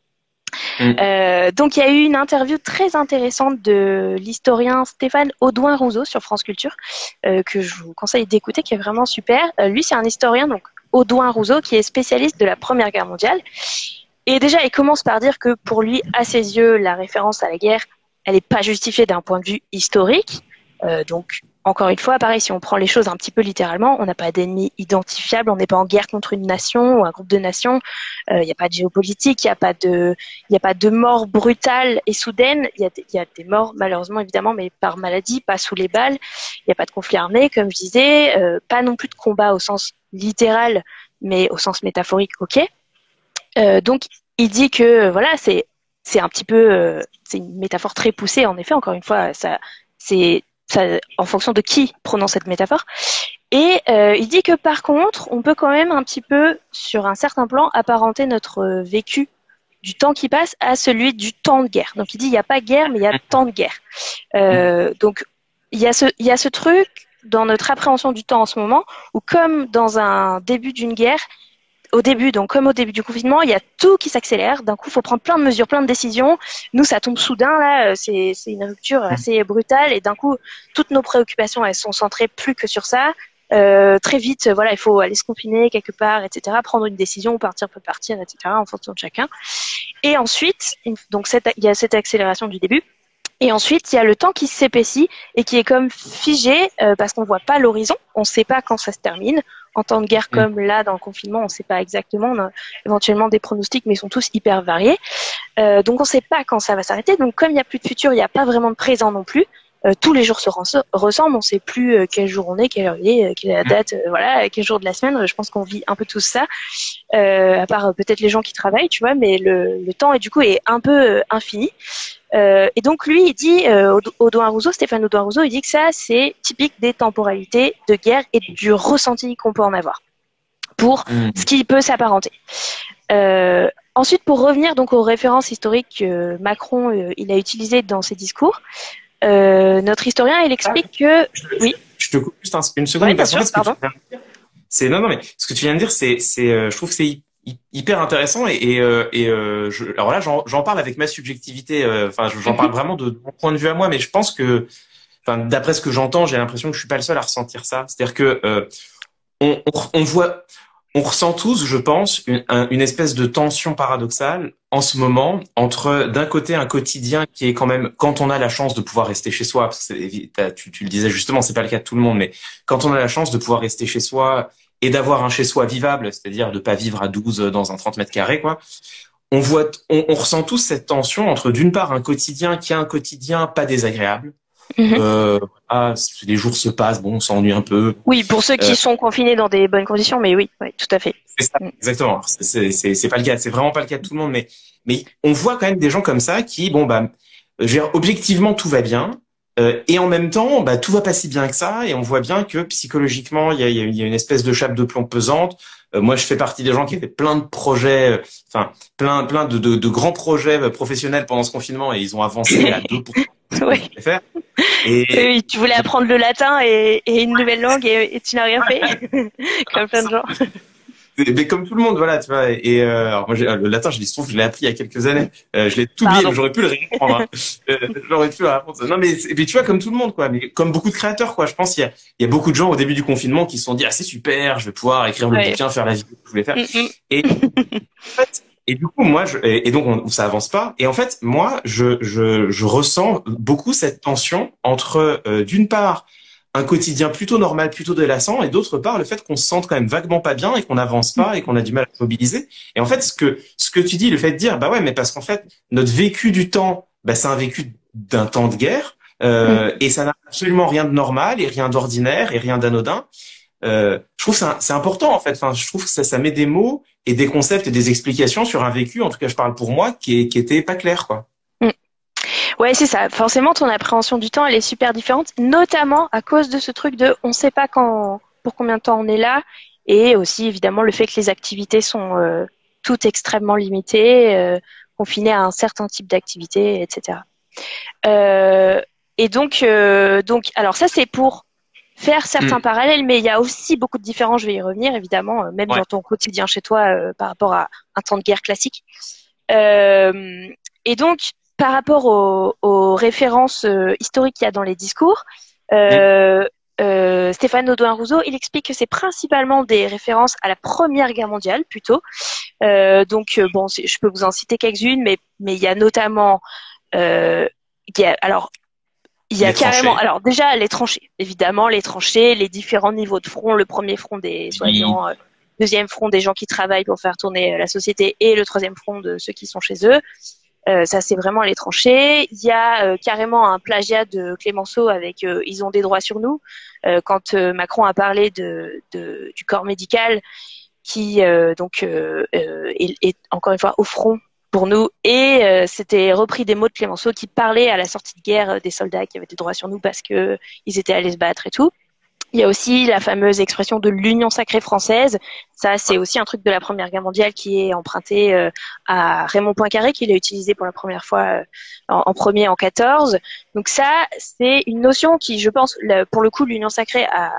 Donc il y a eu une interview très intéressante de l'historien Stéphane Audouin-Rousseau sur France Culture, que je vous conseille d'écouter, qui est vraiment super. Lui, c'est un historien, donc Audouin-Rousseau, qui est spécialiste de la Première Guerre mondiale. Et déjà, il commence par dire que pour lui, à ses yeux, la référence à la guerre, elle n'est pas justifiée d'un point de vue historique. Donc, encore une fois, pareil, si on prend les choses un petit peu littéralement, on n'a pas d'ennemi identifiable, on n'est pas en guerre contre une nation ou un groupe de nations, il n'y a pas de géopolitique, il n'y a pas de mort brutale et soudaine, il y a des morts, malheureusement, évidemment, mais par maladie, pas sous les balles, il n'y a pas de conflit armé, comme je disais, pas non plus de combat au sens littéral, mais au sens métaphorique, ok. Donc, il dit que, voilà, c'est un petit peu, c'est une métaphore très poussée, en effet, encore une fois, ça, en fonction de qui prononce cette métaphore. Et il dit que par contre, on peut quand même un petit peu, sur un certain plan, apparenter notre vécu du temps qui passe à celui du temps de guerre. Donc il dit il n'y a pas guerre, mais il y a temps de guerre. Donc il y a ce truc dans notre appréhension du temps en ce moment, où comme dans un début d'une guerre, comme au début du confinement, il y a tout qui s'accélère. D'un coup, il faut prendre plein de mesures, plein de décisions. Nous, ça tombe soudain, là. C'est une rupture assez brutale. Et d'un coup, toutes nos préoccupations, elles sont centrées plus que sur ça. Très vite, voilà, il faut aller se confiner quelque part, etc. Prendre une décision, partir peut partir, etc. en fonction de chacun. Et ensuite, donc il y a cette accélération du début. Et ensuite, il y a le temps qui s'épaissit et qui est comme figé parce qu'on voit pas l'horizon, on sait pas quand ça se termine. En temps de guerre comme là, dans le confinement, on sait pas exactement. On a éventuellement des pronostics, mais ils sont tous hyper variés. Donc on sait pas quand ça va s'arrêter. Donc comme il y a plus de futur, il y a pas vraiment de présent non plus. Tous les jours se ressemblent, on sait plus quel jour on est, quelle heure il est, quelle est la date, voilà, quel jour de la semaine. Je pense qu'on vit un peu tous ça, à part peut-être les gens qui travaillent, tu vois, mais le temps est un peu infini. Et donc lui, il dit Stéphane Audouin-Rousseau, il dit que ça, c'est typique des temporalités de guerre et du ressenti qu'on peut en avoir pour ce qui peut s'apparenter. Ensuite, pour revenir donc aux références historiques que Macron il a utilisées dans ses discours, notre historien, il explique que oui. Je te coupe juste une seconde. Oui, bien sûr, pardon. Non, mais ce que tu viens de dire, je trouve que c'est hyper intéressant alors là, j'en parle avec ma subjectivité. Enfin, j'en parle vraiment de mon point de vue à moi, mais je pense que, enfin, d'après ce que j'entends, j'ai l'impression que je suis pas le seul à ressentir ça. C'est-à-dire que on ressent tous, je pense, une espèce de tension paradoxale en ce moment entre, d'un côté, un quotidien qui est quand même, quand on a la chance de pouvoir rester chez soi, parce que tu le disais justement, c'est pas le cas de tout le monde, mais quand on a la chance de pouvoir rester chez soi et d'avoir un chez soi vivable, c'est-à-dire de pas vivre à 12 dans un 30 mètres carrés, quoi, on ressent tous cette tension entre, d'une part, un quotidien qui est un quotidien pas désagréable. Les jours se passent, bon, on s'ennuie un peu. Oui, pour ceux qui sont confinés dans des bonnes conditions, mais oui, tout à fait. C'est ça, exactement. C'est pas le cas, c'est vraiment pas le cas de tout le monde, mais on voit quand même des gens comme ça qui, bon, bah, je veux dire, objectivement, tout va bien, et en même temps, bah, tout va pas si bien que ça, et on voit bien que psychologiquement, il y a une espèce de chape de plomb pesante. Moi, je fais partie des gens qui avaient plein de projets, plein de grands projets professionnels pendant ce confinement, et ils ont avancé à 2%. Oui. Oui, tu voulais apprendre le latin et une nouvelle langue et tu n'as rien fait, comme plein de gens. Mais comme tout le monde, voilà, tu vois. Et alors moi, le latin, je trouve que je l'ai appris il y a quelques années. Je l'ai tout oublié, mais j'aurais pu le réapprendre. J'aurais pu le réapprendre. Non, mais tu vois, comme tout le monde, quoi. Mais comme beaucoup de créateurs, quoi. Je pense qu'il y a beaucoup de gens au début du confinement qui se sont dit, ah, c'est super, je vais pouvoir écrire le bouquin, faire la vidéo que je voulais faire. Et en fait, et du coup, moi, ça avance pas. Et en fait, moi, je ressens beaucoup cette tension entre, d'une part, un quotidien plutôt normal, plutôt délassant, et d'autre part, le fait qu'on se sente quand même vaguement pas bien et qu'on n'avance pas et qu'on a du mal à se mobiliser. Et en fait, ce que tu dis, le fait de dire, bah ouais, mais parce qu'en fait, notre vécu du temps, bah, c'est un vécu d'un temps de guerre, et ça n'a absolument rien de normal et rien d'ordinaire et rien d'anodin. Je trouve que c'est important, en fait. Enfin, je trouve que ça met des mots et des concepts et des explications sur un vécu, en tout cas, je parle pour moi, qui était pas clair, quoi. Ouais, c'est ça. Forcément, ton appréhension du temps, elle est super différente, notamment à cause de ce truc de on sait pas pour combien de temps on est là, et aussi évidemment le fait que les activités sont toutes extrêmement limitées, confinées à un certain type d'activité, etc. Et donc, alors ça c'est pour faire certains parallèles, mais il y a aussi beaucoup de différences. Je vais y revenir évidemment, même dans ton quotidien chez toi par rapport à un temps de guerre classique. Et donc par rapport aux références historiques qu'il y a dans les discours, Stéphane Audouin-Rousseau, il explique que c'est principalement des références à la Première Guerre mondiale, plutôt. Bon, je peux vous en citer quelques-unes, mais il y a notamment, il y a carrément, alors déjà les tranchées, évidemment les tranchées, les différents niveaux de front, le premier front des soignants, deuxième front des gens qui travaillent pour faire tourner la société, et le troisième front de ceux qui sont chez eux. Ça c'est vraiment les tranchées. Il y a carrément un plagiat de Clémenceau avec ils ont des droits sur nous, quand Macron a parlé du corps médical qui est encore une fois au front pour nous, et c'était repris des mots de Clémenceau qui parlaient à la sortie de guerre des soldats qui avaient des droits sur nous parce que ils étaient allés se battre et tout. Il y a aussi la fameuse expression de l'Union sacrée française. Ça, c'est aussi un truc de la Première Guerre mondiale qui est emprunté à Raymond Poincaré, qui l'a utilisé pour la première fois en premier en 14. Donc ça, c'est une notion qui, je pense, pour le coup, l'Union sacrée a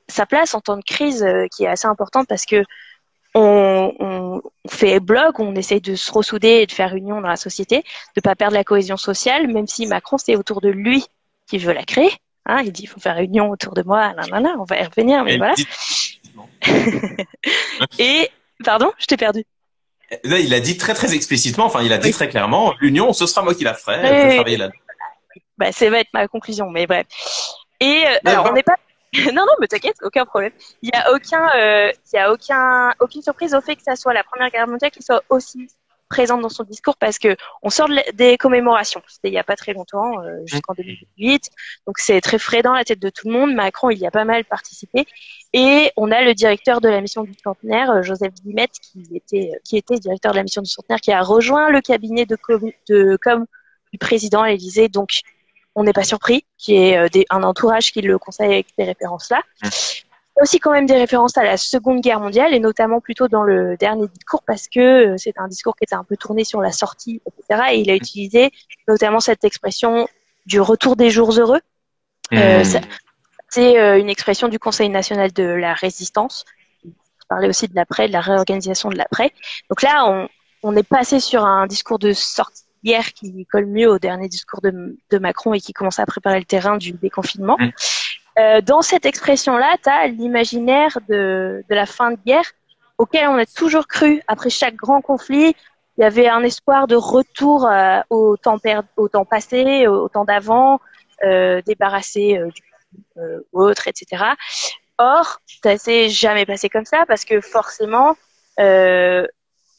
sa place en temps de crise qui est assez importante parce que on fait bloc, on essaye de se ressouder et de faire union dans la société, de pas perdre la cohésion sociale, même si Macron, c'est autour de lui qui veut la créer. Hein, il dit, il faut faire union autour de moi, on va y revenir, mais voilà. Et, pardon, je t'ai perdu. Là, il a dit très très explicitement, enfin, il a dit Oui. très clairement, l'union, ce sera moi qui la ferai, je vais travailler là. Bah, ça va être ma conclusion, mais bref. Et alors, on Bah, n'est pas. Non, non, mais t'inquiète, aucun problème. Aucune surprise au fait que ça soit la Première Guerre mondiale qui soit aussi présente dans son discours parce que on sort des commémorations. C'était il y a pas très longtemps, jusqu'en 2018. Donc c'est très frais dans la tête de tout le monde. Macron, il y a pas mal participé. Et on a le directeur de la mission du centenaire, Joseph Guillemette, qui était directeur de la mission du centenaire, qui a rejoint le cabinet de com du président à l'Élysée. Donc on n'est pas surpris qu'il y ait un entourage qui le conseille avec ces références-là. Il y a aussi quand même des références à la Seconde Guerre mondiale et notamment plutôt dans le dernier discours parce que c'est un discours qui était un peu tourné sur la sortie, etc. Et il a utilisé notamment cette expression du retour des jours heureux. C'est une expression du Conseil national de la résistance. Il parlait aussi de l'après, de la réorganisation de l'après. Donc là, on est passé sur un discours de sortie hier qui colle mieux au dernier discours de Macron et qui commence à préparer le terrain du déconfinement. Dans cette expression-là, tu as l'imaginaire de la fin de guerre auquel on a toujours cru après chaque grand conflit. Il y avait un espoir de retour au temps passé, au temps d'avant, débarrassé ou autre, etc. Or, ça s'est jamais passé comme ça parce que forcément,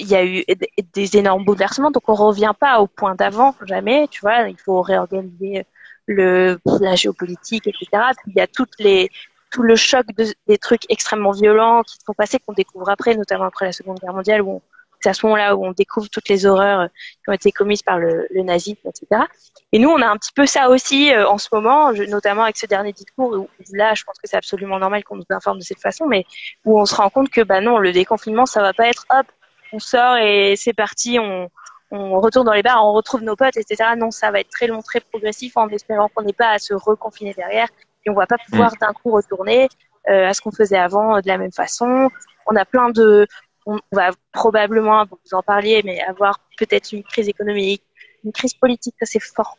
il y a eu des énormes bouleversements, donc on revient pas au point d'avant, jamais, tu vois, il faut réorganiser la géopolitique, etc. Puis il y a tout le choc des trucs extrêmement violents qui se sont passés, qu'on découvre après, notamment après la Seconde Guerre mondiale, où c'est à ce moment-là où on découvre toutes les horreurs qui ont été commises par le nazisme, etc. Et nous, on a un petit peu ça aussi en ce moment, notamment avec ce dernier discours, où là, je pense que c'est absolument normal qu'on nous informe de cette façon, mais où on se rend compte que, bah non, le déconfinement, ça va pas être, hop, on sort et c'est parti, on retourne dans les bars, on retrouve nos potes, etc. Non, ça va être très long, très progressif, en espérant qu'on n'ait pas à se reconfiner derrière, et on va pas pouvoir d'un coup retourner à ce qu'on faisait avant de la même façon. On a on va probablement, vous en parliez, mais avoir peut-être une crise économique, une crise politique, ça c'est fort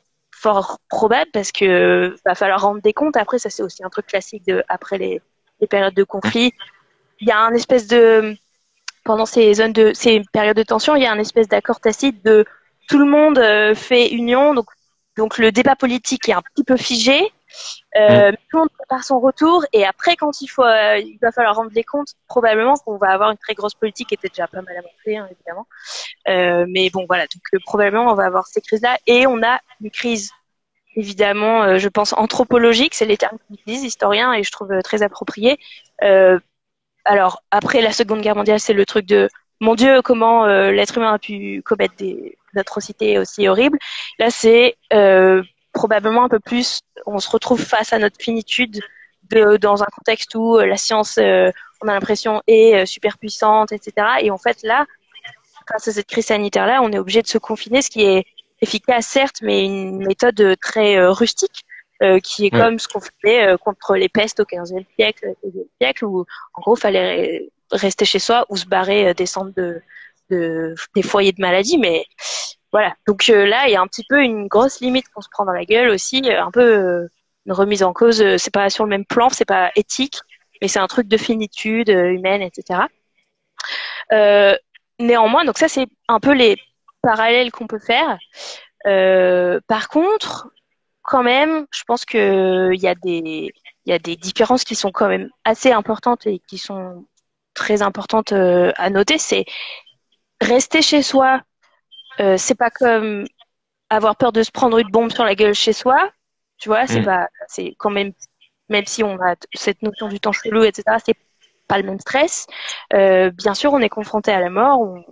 probable parce que va falloir rendre des comptes. Après, ça c'est aussi un truc classique après les périodes de conflit. Il y a un espèce pendant ces périodes de tension, il y a un espèce d'accord tacite de tout le monde fait union, donc le débat politique est un petit peu figé. Tout le monde prépare son retour et après, quand il va falloir rendre des comptes, probablement qu'on va avoir une très grosse politique qui était déjà pas mal avancée, hein, évidemment. Mais bon, voilà, donc probablement on va avoir ces crises-là et on a une crise évidemment, je pense anthropologique, c'est les termes qu'ils utilisent, historiens, et je trouve très approprié. Alors après la Seconde Guerre mondiale, c'est le truc de mon Dieu, comment l'être humain a pu commettre des atrocités aussi horribles. Là, c'est probablement un peu plus, on se retrouve face à notre finitude dans un contexte où la science, on a l'impression, est super puissante, etc. Et en fait, là, grâce à cette crise sanitaire-là, on est obligé de se confiner, ce qui est efficace, certes, mais une méthode très rustique, qui est comme ce qu'on faisait contre les pestes au XVe siècle, XVIe siècle, où en gros, fallait rester chez soi ou se barrer des centres des foyers de maladie. Mais voilà. Donc là, il y a un petit peu une grosse limite qu'on se prend dans la gueule aussi, un peu une remise en cause. C'est pas sur le même plan, c'est pas éthique, mais c'est un truc de finitude humaine, etc. Néanmoins, donc ça, c'est un peu les parallèles qu'on peut faire. Par contre, quand même, je pense que il y a des différences qui sont quand même assez importantes et qui sont très importantes à noter. C'est rester chez soi. C'est pas comme avoir peur de se prendre une bombe sur la gueule chez soi. Tu vois, c'est quand même si on a cette notion du temps chelou, etc. C'est pas le même stress. Bien sûr, on est confronté à la mort. On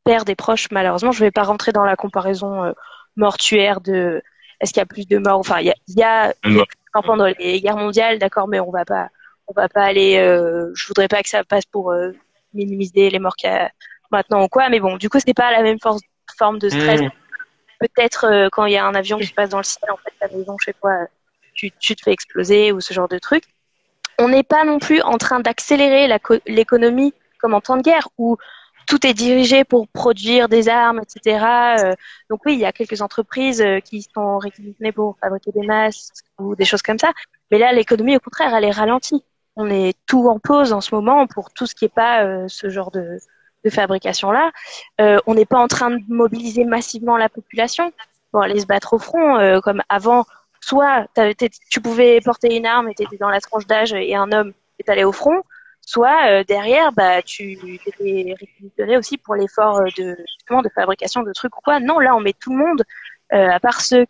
perd des proches, malheureusement. Je vais pas rentrer dans la comparaison mortuaire de est-ce qu'il y a plus de morts. Enfin, il y a plus de morts pendant les guerres mondiales, d'accord, mais on va pas aller. Je voudrais pas que ça passe pour minimiser les morts qu'il y a maintenant ou quoi. Mais bon, du coup, c'est pas la même forme de stress. Peut-être quand il y a un avion qui passe dans le ciel, en fait, ta maison, je sais pas, tu te fais exploser ou ce genre de truc. On n'est pas non plus en train d'accélérer l'économie comme en temps de guerre où tout est dirigé pour produire des armes, etc. Donc oui, il y a quelques entreprises qui sont réquisitionnées pour fabriquer des masques ou des choses comme ça. Mais là, l'économie, au contraire, elle est ralentie. On est tout en pause en ce moment pour tout ce qui n'est pas ce genre de fabrication-là, on n'est pas en train de mobiliser massivement la population pour aller se battre au front comme avant. Soit tu pouvais porter une arme et tu étais dans la tranche d'âge et un homme est allé au front, soit derrière, bah, tu étais réquisitionné aussi pour l'effort justement de fabrication de trucs ou quoi. Non, là, on met tout le monde, à part ceux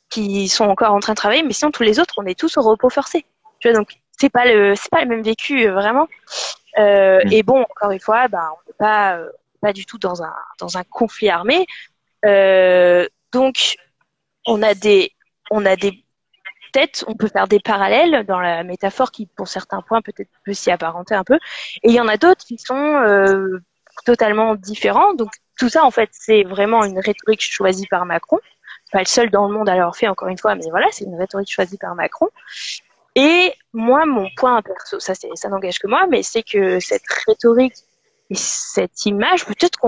qui sont encore en train de travailler, mais sinon tous les autres, on est tous au repos forcé. Tu vois, donc c'est pas le même vécu vraiment. Et bon, encore une fois, bah, on n'est pas du tout dans un conflit armé. Donc on a des peut-être, on peut faire des parallèles dans la métaphore qui, pour certains points, peut-être peut s'y apparenter un peu. Et il y en a d'autres qui sont totalement différents. Donc tout ça, en fait, c'est vraiment une rhétorique choisie par Macron. Pas le seul dans le monde à l'avoir fait, encore une fois, mais voilà, c'est une rhétorique choisie par Macron. Et moi, mon point perso, ça n'engage que moi, mais c'est que cette rhétorique et cette image, peut-être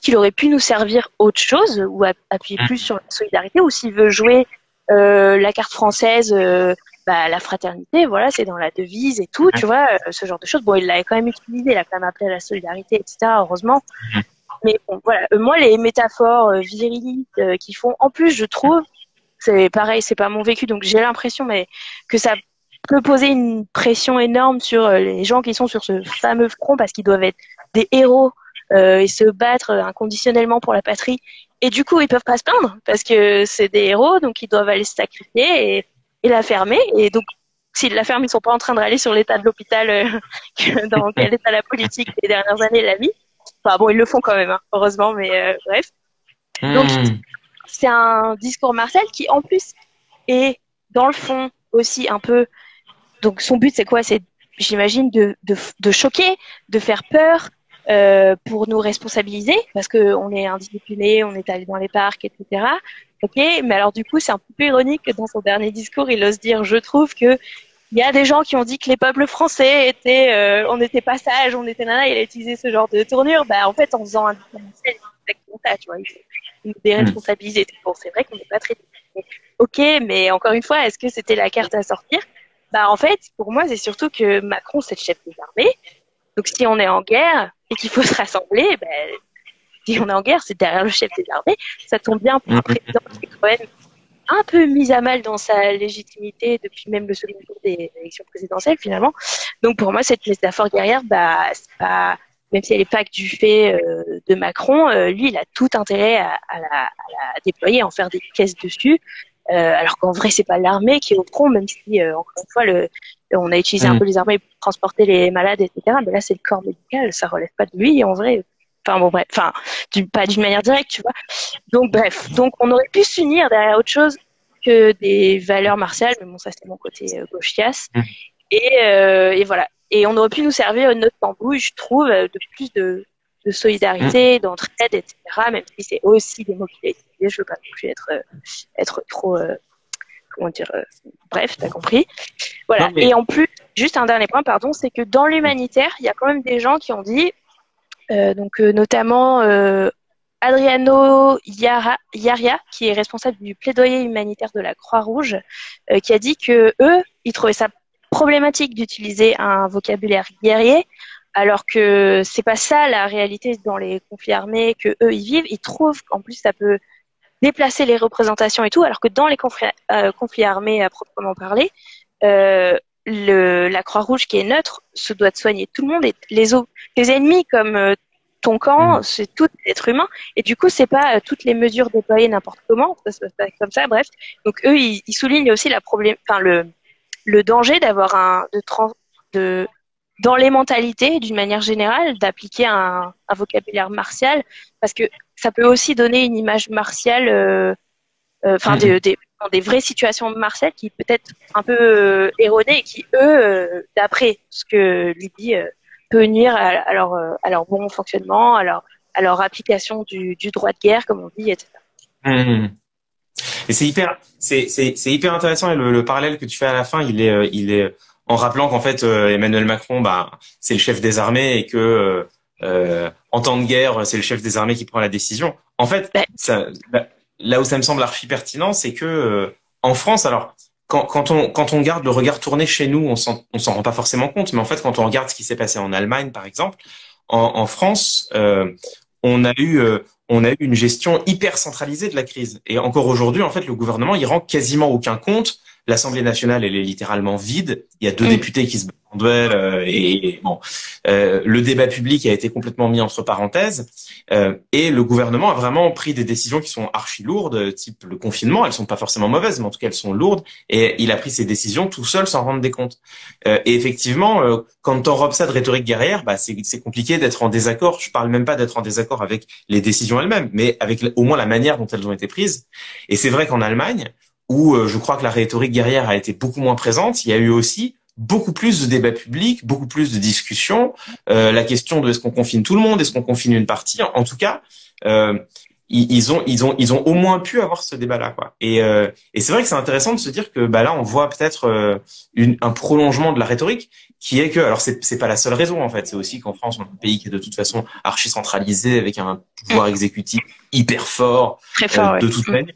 qu'il aurait pu nous servir autre chose, ou appuyer plus sur la solidarité, ou s'il veut jouer la carte française, bah, la fraternité, voilà, c'est dans la devise et tout, tu vois, ce genre de choses. Bon, il l'avait quand même utilisé, il a quand même appelé à la solidarité, etc., heureusement. Mais bon, voilà, moi, les métaphores virilistes qui font, en plus, je trouve, c'est pareil, c'est pas mon vécu, donc j'ai l'impression mais que ça peut poser une pression énorme sur les gens qui sont sur ce fameux front parce qu'ils doivent être des héros et se battre inconditionnellement pour la patrie. Et du coup, ils peuvent pas se plaindre parce que c'est des héros, donc ils doivent aller se sacrifier et la fermer. Et donc, s'ils la ferment, ils sont pas en train de râler sur l'état de l'hôpital, dans quel état la politique les dernières années la vie. Enfin bon, ils le font quand même, hein, heureusement, mais bref. Donc, c'est un discours martial qui, en plus, est dans le fond aussi un peu. Donc, son but, c'est quoi? C'est, j'imagine, de choquer, de faire peur, pour nous responsabiliser, parce que on est indisciplinés, on est allé dans les parcs, etc. Ok, mais alors du coup, c'est un peu ironique que dans son dernier discours, il ose dire, je trouve que il y a des gens qui ont dit que les peuples français étaient, on n'était pas sages, on était nana. Il a utilisé ce genre de tournure. Bah, en fait, en faisant un discours martial, c'est exactement ça, tu vois. Il nous déresponsabiliser. Bon, c'est vrai qu'on n'est pas très. Ok, mais encore une fois, est-ce que c'était la carte à sortir? Bah, en fait, pour moi, c'est surtout que Macron, c'est le chef des armées. Donc, si on est en guerre et qu'il faut se rassembler, ben, si on est en guerre, c'est derrière le chef des armées. Ça tombe bien pour un président qui est quand même un peu mis à mal dans sa légitimité depuis même le second tour des élections présidentielles, finalement. Donc, pour moi, cette métaphore guerrière, bah, c'est pas, même si elle est pas que du fait de Macron, lui, il a tout intérêt à la déployer, à en faire des caisses dessus. Alors qu'en vrai, c'est pas l'armée qui est au front, même si, encore une fois, on a utilisé un peu les armées pour transporter les malades, etc. Mais là, c'est le corps médical, ça relève pas de lui, en vrai. Enfin, bon, bref. Enfin, pas d'une manière directe, tu vois. Donc, bref. Donc, on aurait pu s'unir derrière autre chose que des valeurs martiales. Mais bon, ça, c'est mon côté gauchias. Et voilà. Et on aurait pu nous servir notre tambouille, je trouve, de plus de solidarité, d'entraide, etc. Même si c'est aussi des mots qu'il a utilisés. Je veux pas non plus être trop, comment dire, bref, t'as compris. Voilà. Non, mais... Et en plus, juste un dernier point, pardon, c'est que dans l'humanitaire, il y a quand même des gens qui ont dit, notamment Adriano Yaria, qui est responsable du plaidoyer humanitaire de la Croix-Rouge, qui a dit que eux, ils trouvaient ça problématique d'utiliser un vocabulaire guerrier, alors que c'est pas ça la réalité dans les conflits armés que eux ils vivent. Ils trouvent qu'en plus ça peut déplacer les représentations et tout, alors que dans les conflits armés à proprement parler, la Croix-Rouge qui est neutre se doit de soigner tout le monde et les ennemis comme ton camp, c'est tout être humain et du coup c'est pas toutes les mesures déployées n'importe comment, ça se passe comme ça, bref. Donc eux ils soulignent aussi le danger d'avoir dans les mentalités d'une manière générale d'appliquer un vocabulaire martial parce que ça peut aussi donner une image martiale des vraies situations martiales qui peut être un peu erronées et qui eux d'après ce que lui dit peut nuire à leur bon fonctionnement, à leur application du droit de guerre comme on dit, etc. Et c'est hyper intéressant et le parallèle que tu fais à la fin, il est en rappelant qu'en fait Emmanuel Macron, bah c'est le chef des armées et que en temps de guerre, c'est le chef des armées qui prend la décision. En fait, là où ça me semble archi pertinent, c'est que en France, alors quand on garde le regard tourné chez nous, on s'en rend pas forcément compte, mais en fait quand on regarde ce qui s'est passé en Allemagne par exemple, en France, on a eu une gestion hyper centralisée de la crise. Et encore aujourd'hui, en fait, le gouvernement, il rend quasiment aucun compte. L'Assemblée nationale, elle est littéralement vide. Il y a deux députés qui se battent en duel, et bon, le débat public a été complètement mis entre parenthèses. Et le gouvernement a vraiment pris des décisions qui sont archi lourdes, type le confinement. Elles sont pas forcément mauvaises, mais en tout cas, elles sont lourdes. Et il a pris ces décisions tout seul sans rendre des comptes. Et effectivement, quand t'enrobes ça de rhétorique guerrière, bah c'est compliqué d'être en désaccord. Je parle même pas d'être en désaccord avec les décisions elles-mêmes, mais avec au moins la manière dont elles ont été prises. Et c'est vrai qu'en Allemagne, où je crois que la rhétorique guerrière a été beaucoup moins présente, il y a eu aussi beaucoup plus de débats publics, beaucoup plus de discussions. La question de est-ce qu'on confine tout le monde, est-ce qu'on confine une partie. En tout cas, ils ont au moins pu avoir ce débat-là, quoi. Et c'est vrai que c'est intéressant de se dire que bah là, on voit peut-être un prolongement de la rhétorique, qui est que, alors c'est pas la seule raison en fait, c'est aussi qu'en France, on est un pays qui est de toute façon archi centralisé, avec un pouvoir exécutif hyper fort, Très fort, de toute manière.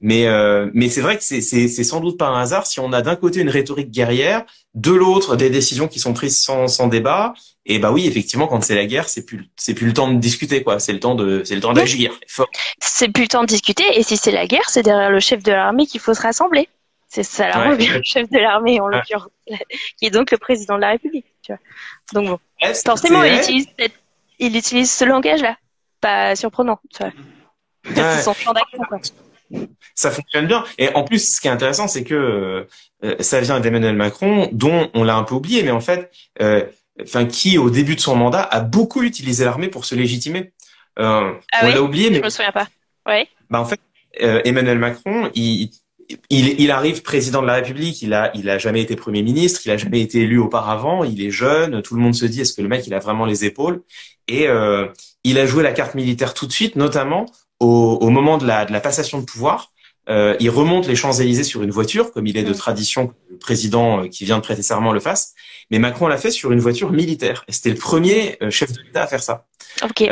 Mais c'est vrai que c'est sans doute pas un hasard si on a d'un côté une rhétorique guerrière, de l'autre des décisions qui sont prises sans débat. Et bah oui, effectivement, quand c'est la guerre, c'est plus le temps de discuter, quoi. C'est le temps d'agir. C'est plus le temps de discuter. Et si c'est la guerre, c'est derrière le chef de l'armée qu'il faut se rassembler. C'est ça la revient, le chef de l'armée en l'occurrence, qui est donc le président de la République. Tu vois. Donc bon, forcément, il utilise ce langage-là. Pas surprenant. Tu vois. C'est son champ d'action, quoi. Ça fonctionne bien. Et en plus, ce qui est intéressant, c'est que ça vient d'Emmanuel Macron, dont on l'a un peu oublié, mais en fait, qui au début de son mandat a beaucoup utilisé l'armée pour se légitimer. On l'a oublié, mais je me souviens pas. Ouais. Bah en fait, Emmanuel Macron, il arrive président de la République, il a jamais été Premier ministre, il a jamais été élu auparavant, il est jeune, tout le monde se dit est-ce que le mec il a vraiment les épaules, et il a joué la carte militaire tout de suite, notamment au moment de la passation de pouvoir. Il remonte les Champs-Élysées sur une voiture, comme il est de tradition que le président qui vient de prêter serment le fasse, mais Macron l'a fait sur une voiture militaire, et c'était le premier chef de l'État à faire ça. Ok.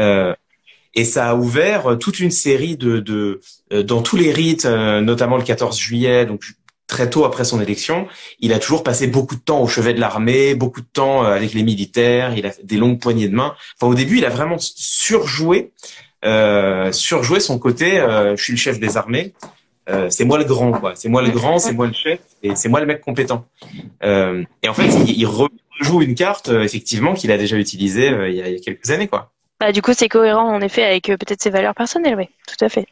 Et ça a ouvert toute une série dans tous les rites, notamment le 14 juillet, donc très tôt après son élection, il a toujours passé beaucoup de temps au chevet de l'armée, beaucoup de temps avec les militaires, il a fait des longues poignées de main. Enfin, au début, il a vraiment surjoué son côté, je suis le chef des armées, c'est moi le grand, quoi. C'est moi le grand, c'est moi le chef, et c'est moi le mec compétent. Et en fait, il rejoue une carte, effectivement, qu'il a déjà utilisée il y a quelques années, quoi. Bah, du coup, c'est cohérent, en effet, avec peut-être ses valeurs personnelles, oui, tout à fait.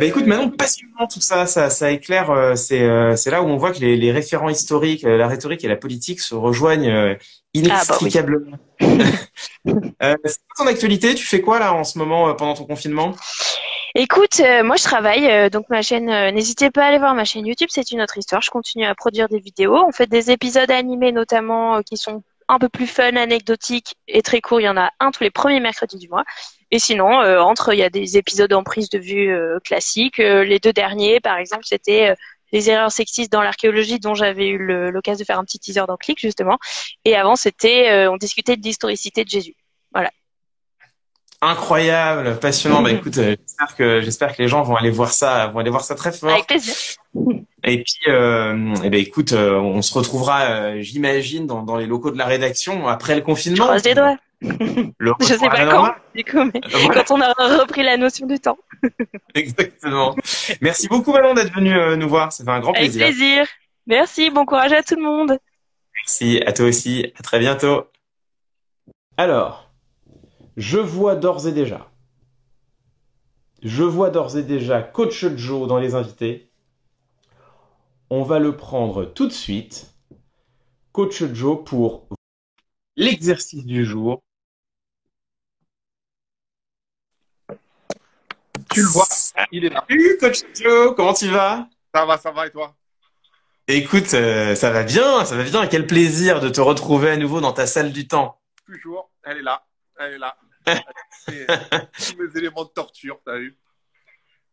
Écoute, Manon, passionnant tout ça, ça éclaire. C'est là où on voit que les référents historiques, la rhétorique et la politique se rejoignent inextricablement. C'est quoi ton actualité? Tu fais quoi là en ce moment pendant ton confinement? Écoute, moi je travaille, donc ma chaîne, n'hésitez pas à aller voir ma chaîne YouTube, c'est une autre histoire. Je continue à produire des vidéos. On fait des épisodes animés notamment qui sont un peu plus fun, anecdotiques et très courts. Il y en a un tous les premiers mercredis du mois. Et sinon, il y a des épisodes en prise de vue classiques. Les 2 derniers, par exemple, c'était les erreurs sexistes dans l'archéologie, dont j'avais eu l'occasion de faire un petit teaser dans Click, justement. Et avant, c'était, on discutait de l'historicité de Jésus. Voilà. Incroyable, passionnant. Bah écoute, j'espère que les gens vont aller voir ça très fort. Avec plaisir. Et puis, écoute, on se retrouvera, j'imagine, dans les locaux de la rédaction après le confinement. Je croise les doigts. Je sais pas quand, du coup, mais voilà. Quand on aura repris la notion du temps. Exactement. Merci beaucoup, Manon, d'être venue nous voir. Ça fait un grand plaisir. Avec plaisir. Merci, bon courage à tout le monde. Merci, à toi aussi. À très bientôt. Alors, je vois d'ores et déjà Coach Joe dans les invités. On va le prendre tout de suite. Coach Joe pour l'exercice du jour. Tu le vois, il est là. Salut Coach Joe, comment tu vas? Ça va et toi? Écoute, ça va bien. Quel plaisir de te retrouver à nouveau dans ta salle du temps. Toujours, elle est là. C'est tous mes éléments de torture, t'as vu?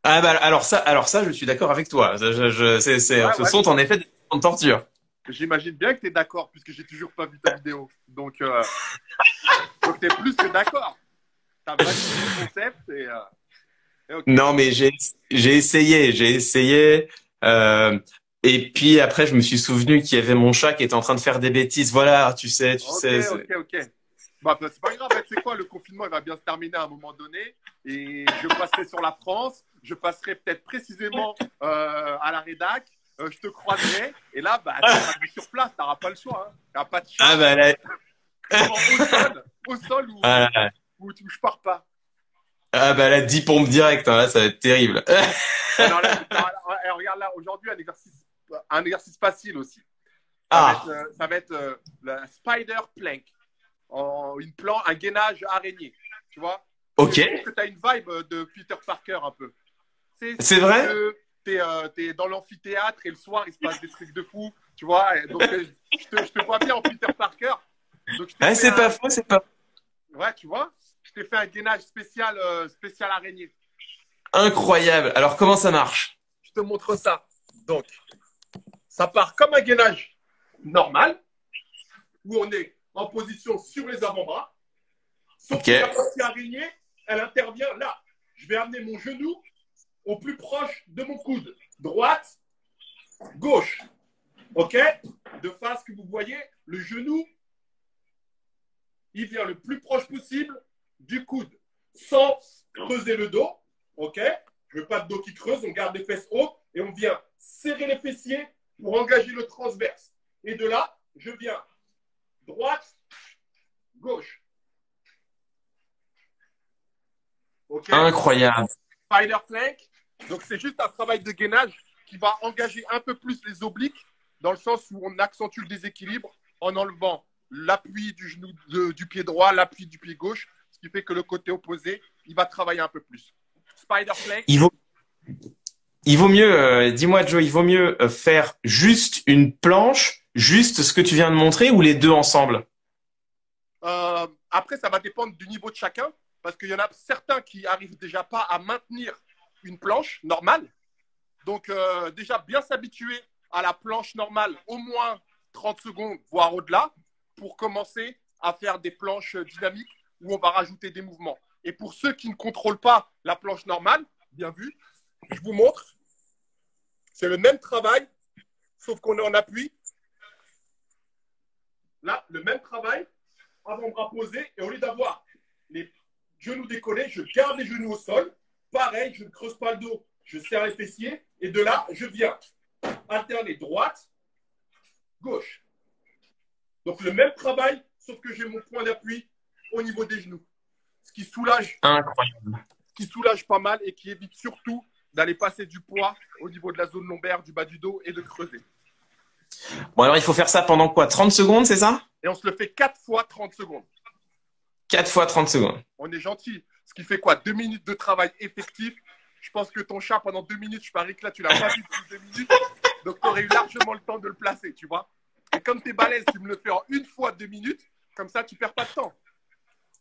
Ah bah alors ça, je suis d'accord avec toi. Ce sont en effet des éléments de torture. J'imagine bien que t'es d'accord, puisque j'ai toujours pas vu ta vidéo. Donc t'es plus que d'accord. T'as validé le concept et okay. Non, mais j'ai essayé. Et puis après, je me suis souvenu qu'il y avait mon chat qui était en train de faire des bêtises. Voilà, tu Ok, sais. ok. Bah, c'est pas grave, c'est quoi, le confinement, il va bien se terminer à un moment donné. Et je passerai sur la France, je passerai peut-être précisément à la rédac, je te croiserai. Et là, bah, tu seras vu sur place, t'auras pas le choix. Hein. T'auras pas de Ah chat. bah là, Genre au sol ah, là, où je pars pas. ah bah là, 10 pompes direct, hein, là, ça va être terrible. Alors là, regarde là, aujourd'hui, un exercice facile aussi. Ah, Ça va être la spider plank. Un gainage araignée. Tu vois? ok. Je trouve que tu as une vibe de Peter Parker un peu. C'est vrai? T'es dans l'amphithéâtre et le soir, il se passe des trucs de fou. Tu vois? Et donc, je te vois bien en Peter Parker. Donc, je t'ai Ah, fait c'est pas faux, c'est pas Ouais, tu vois? Je t'ai fait un gainage spécial araignée. incroyable. Alors, comment ça marche? Je te montre ça. Donc, ça part comme un gainage normal, où on est en position sur les avant-bras. Sauf Ok. que la partie araignée, elle intervient là. Je vais amener mon genou au plus proche de mon coude. Droite, gauche. OK? De face que vous voyez, le genou, il vient le plus proche possible du coude, sans creuser le dos. OK? Je veux pas de dos qui creuse, on garde les fesses hautes et on vient serrer les fessiers pour engager le transverse. Et de là, je viens droite, gauche. OK? Incroyable. Spider plank. Donc, c'est juste un travail de gainage qui va engager un peu plus les obliques, dans le sens où on accentue le déséquilibre en enlevant l'appui du genou du pied droit, l'appui du pied gauche, ce qui fait que le côté opposé, il va travailler un peu plus. Spider plank. Il vaut, il vaut mieux, dis-moi Joe, il vaut mieux faire juste une planche, juste ce que tu viens de montrer ou les deux ensemble? Après, ça va dépendre du niveau de chacun, parce qu'il y en a certains qui arrivent déjà pas à maintenir une planche normale. Donc, déjà, bien s'habituer à la planche normale, au moins 30 secondes, voire au-delà, pour commencer à faire des planches dynamiques où on va rajouter des mouvements. Et pour ceux qui ne contrôlent pas la planche normale, bien vu, je vous montre. C'est le même travail, sauf qu'on est en appui. Là, le même travail, avant-bras posé, et au lieu d'avoir les genoux décollés, je garde les genoux au sol. Pareil, je ne creuse pas le dos, je serre les fessiers, et de là, je viens alterner droite, gauche. Donc le même travail, sauf que j'ai mon point d'appui au niveau des genoux. Ce Incroyable. qui soulage pas mal et qui évite surtout d'aller passer du poids au niveau de la zone lombaire, du bas du dos et de creuser. Bon, alors il faut faire ça pendant quoi? 30 secondes, c'est ça? Et on se le fait 4 fois 30 secondes. 4 fois 30 secondes. On est gentil. Ce qui fait quoi? 2 minutes de travail effectif. Je pense que ton chat, pendant 2 minutes, je parie que là, tu l'as pas vu depuis 2 minutes. Donc, tu aurais eu largement le temps de le placer, tu vois. Et comme tu es balèze, tu me le fais en une fois 2 minutes. Comme ça, tu perds pas de temps.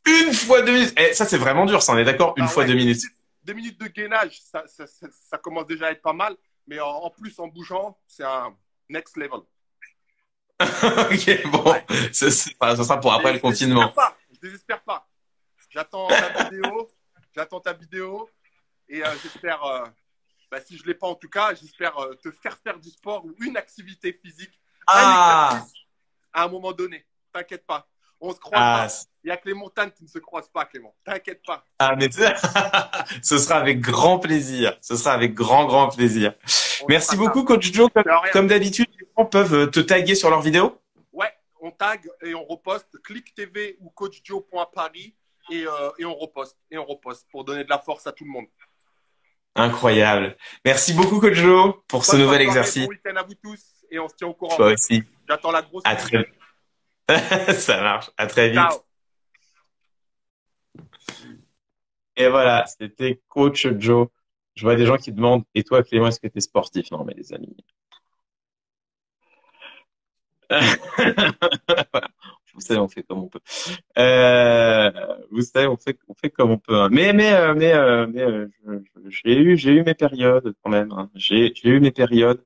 Une fois 2 minutes. Eh, ça, c'est vraiment dur, ça, on est d'accord? Une fois Ouais, 2 minutes. 2 minutes de gainage, ça commence déjà à être pas mal. Mais en plus, en bougeant, c'est un next level. Ok, bon. Ouais. Ça sera pour après le confinement. Je désespère pas. J'attends ta vidéo. Et j'espère, si je ne l'ai pas en tout cas, j'espère te faire du sport ou une activité physique, un Ah! exercice à un moment donné. T'inquiète pas. On se croise Ah, pas. Il n'y a que les montagnes qui ne se croisent pas, Clément. T'inquiète pas. ah, mais ce sera avec grand plaisir. Ce sera avec grand plaisir. On Merci fera ça. beaucoup, Coach Joe. De rien. Comme d'habitude, les gens peuvent te taguer sur leurs vidéos. Ouais, on tag et on reposte. Click TV ou coachjoe.paris et on reposte. Et on reposte pour donner de la force à tout le monde. Incroyable. Merci beaucoup, Coach Joe, pour ce Bonne nouvel soirée, exercice. Bon week-end à vous tous et on se tient au courant. Toi aussi. J'attends la grosse. À très vite. Ça marche. À très vite. Ciao. Et voilà, c'était Coach Joe. Je vois des gens qui demandent, et toi, Clément, est-ce que tu es sportif? Non, mais les amis. Voilà. Vous savez, on fait comme on peut. Vous savez, on fait comme on peut. Hein. J'ai eu mes périodes quand même. Hein. J'ai eu mes périodes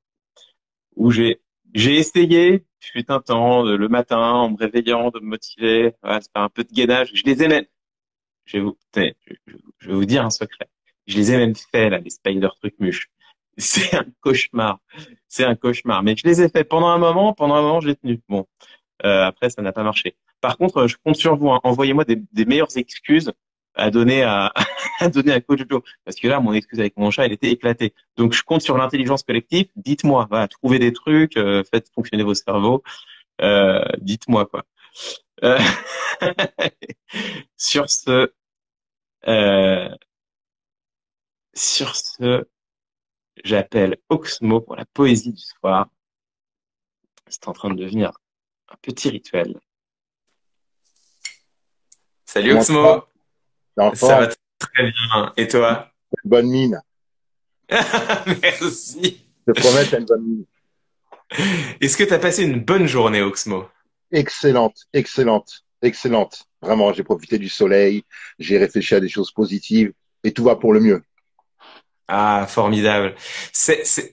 où j'ai essayé, fut un temps, le matin, en me réveillant, de me motiver, voilà, c'est un peu de gainage. Je les ai même, je vais vous dire un secret. Je les ai même fait, là, les spider trucs mûches. C'est un cauchemar. C'est un cauchemar. Mais je les ai fait pendant un moment, je l'ai tenu. Bon, après, ça n'a pas marché. Par contre, je compte sur vous, hein. Envoyez-moi des meilleures excuses à donner à, à donner à Coach Joe. Parce que là, mon excuse avec mon chat, elle était éclatée. Donc, je compte sur l'intelligence collective. Dites-moi, voilà, trouvez des trucs, faites fonctionner vos cerveaux. Dites-moi, quoi. Euh, sur ce, euh, sur ce, j'appelle Oxmo pour la poésie du soir. C'est en train de devenir un petit rituel. Salut Comment ça va? Oxmo, T'es en ça va forme? très bien. Et toi? T'as une bonne mine. Merci. Je te promets, t'as une bonne mine. Est-ce que tu as passé une bonne journée, Oxmo? Excellente, excellente, excellente. Vraiment, j'ai profité du soleil, j'ai réfléchi à des choses positives et tout va pour le mieux. Ah, formidable.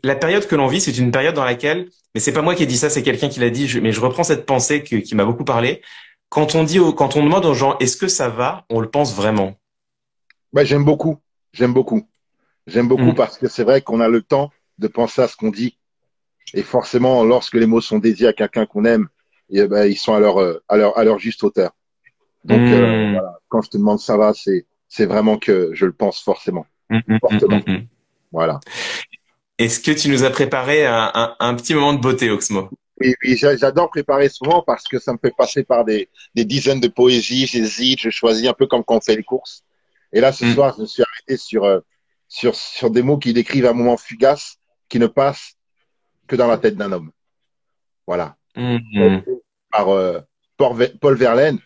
La période que l'on vit, c'est une période dans laquelle, mais c'est pas moi qui ai dit ça, c'est quelqu'un qui l'a dit, mais je reprends cette pensée qui m'a beaucoup parlé. Quand on demande aux gens, est-ce que ça va, on le pense vraiment. Ouais, j'aime beaucoup, j'aime beaucoup. J'aime beaucoup Mm. parce que c'est vrai qu'on a le temps de penser à ce qu'on dit. Et forcément, lorsque les mots sont dédiés à quelqu'un qu'on aime, eh ben, ils sont à leur juste hauteur. Donc, Mm. voilà, quand je te demande ça va, c'est vraiment que je le pense forcément, Mm, mm, mm, fortement. mm, mm. Voilà. Est-ce que tu nous as préparé un petit moment de beauté, Oxmo? Oui, oui, j'adore préparer souvent parce que ça me fait passer par des dizaines de poésies. J'hésite, je choisis un peu comme quand on fait les courses. Et là, ce Mm. soir, je me suis arrêté sur des mots qui décrivent un moment fugace qui ne passe que dans la tête d'un homme. Voilà. Mm. Par Paul Verlaine.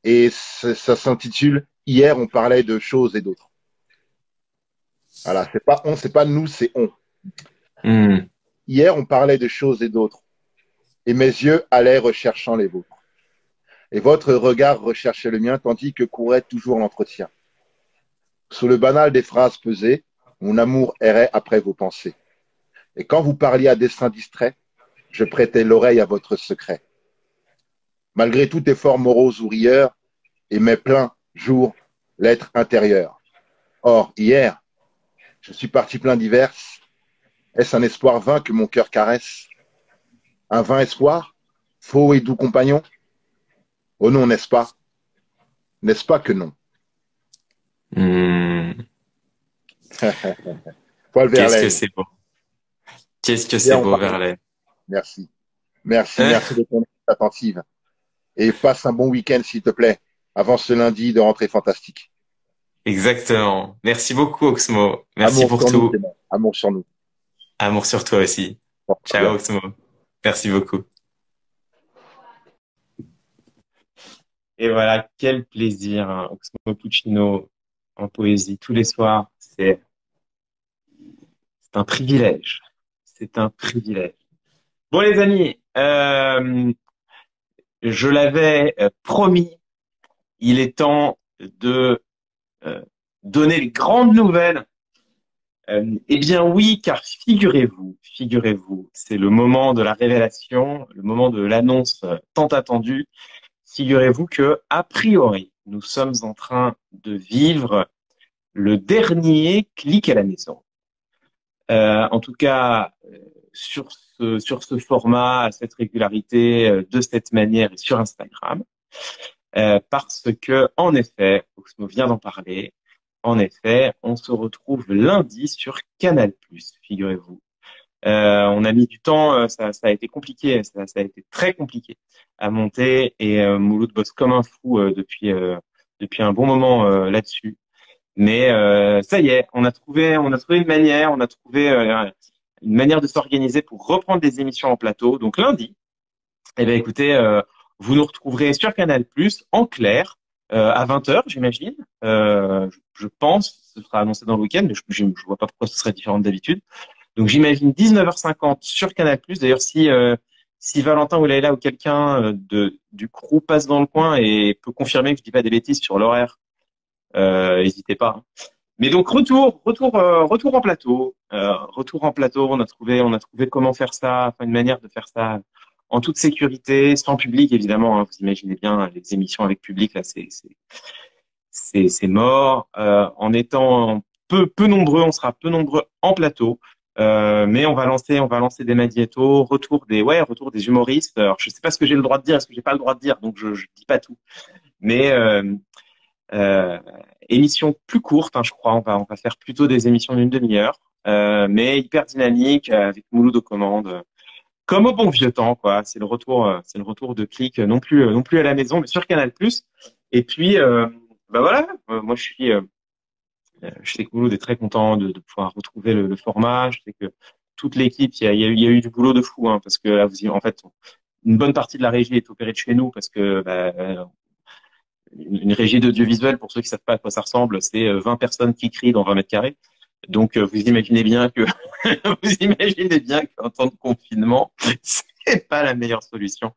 Et ça s'intitule Hier, on parlait de choses et d'autres. Voilà. C'est pas on, c'est pas nous, c'est on. Mm. Hier, on parlait de choses et d'autres. Et mes yeux allaient recherchant les vôtres. Et votre regard recherchait le mien, tandis que courait toujours l'entretien. Sous le banal des phrases pesées, mon amour errait après vos pensées. Et quand vous parliez à dessein distrait, je prêtais l'oreille à votre secret. Malgré tout effort morose ou rieur, et mes pleins jours, l'être intérieur. Or, hier, je suis parti plein diverses. Est-ce un espoir vain que mon cœur caresse? Un vain espoir? Faux et doux compagnon? Oh non, n'est-ce pas? N'est-ce pas que non? Mm. Paul Qu'est-ce que Verlaine. c'est beau. Qu'est-ce que Hier, c'est on beau, parlait. Verlaine. Merci. Merci, merci de ton écoute attentive. Et passe un bon week-end, s'il te plaît, avant ce lundi de rentrée fantastique. Exactement. Merci beaucoup, Oxmo. Merci Amour pour sur nous, tout. Clément. Amour sur nous. Amour sur toi aussi. Porte-toi Ciao, bien. Oxmo. Merci beaucoup. Et voilà, quel plaisir, hein, Oxmo Puccino en poésie tous les soirs. C'est un privilège. C'est un privilège. Bon, les amis, je l'avais promis, il est temps de euh, donner les grandes nouvelles. Eh bien oui, car figurez-vous, c'est le moment de la révélation, le moment de l'annonce tant attendue. Figurez-vous que, a priori, nous sommes en train de vivre le dernier clic à la maison. En tout cas, sur ce format, à cette régularité, de cette manière et sur Instagram. Parce que, en effet, Oxmo vient d'en parler, en effet, on se retrouve lundi sur Canal+, figurez-vous. On a mis du temps, ça a été compliqué, ça a été très compliqué à monter et Mouloud bosse comme un fou depuis un bon moment là-dessus. Mais ça y est, on a trouvé une manière de s'organiser pour reprendre des émissions en plateau. Donc lundi, eh bien écoutez, vous nous retrouverez sur Canal+ en clair à 20h, j'imagine. Je pense, ce sera annoncé dans le week-end, mais je vois pas pourquoi ce serait différent d'habitude. Donc j'imagine 19h50 sur Canal+. D'ailleurs, si Valentin ou Leïla ou quelqu'un du crew passe dans le coin et peut confirmer que je dis pas des bêtises sur l'horaire, n'hésitez pas, hein. Mais donc retour en plateau, retour en plateau. On a trouvé comment faire ça, enfin une manière de faire ça en toute sécurité, sans public évidemment, hein. Vous imaginez bien les émissions avec public là, c'est mort. En étant peu nombreux, on sera peu nombreux en plateau. Mais on va lancer des magnétos, retour des humoristes. Alors, je sais pas ce que j'ai le droit de dire, ce que j'ai pas le droit de dire, donc je dis pas tout. Mais émission plus courte, hein, je crois. On va faire plutôt des émissions d'une demi-heure, mais hyper dynamique, avec Mouloud aux commandes, comme au bon vieux temps, quoi. C'est le retour de Click, non plus à la maison, mais sur Canal+. Et puis, bah voilà, moi je sais que Mouloud est très content de pouvoir retrouver le format. Je sais que toute l'équipe, il y a eu du boulot de fou, hein, parce que là, en fait, une bonne partie de la régie est opérée de chez nous, parce que une régie d'audiovisuel, pour ceux qui savent pas à quoi ça ressemble, c'est 20 personnes qui crient dans 20 mètres carrés. Donc, vous imaginez bien que vous imaginez bien qu'en temps de confinement, c'est pas la meilleure solution.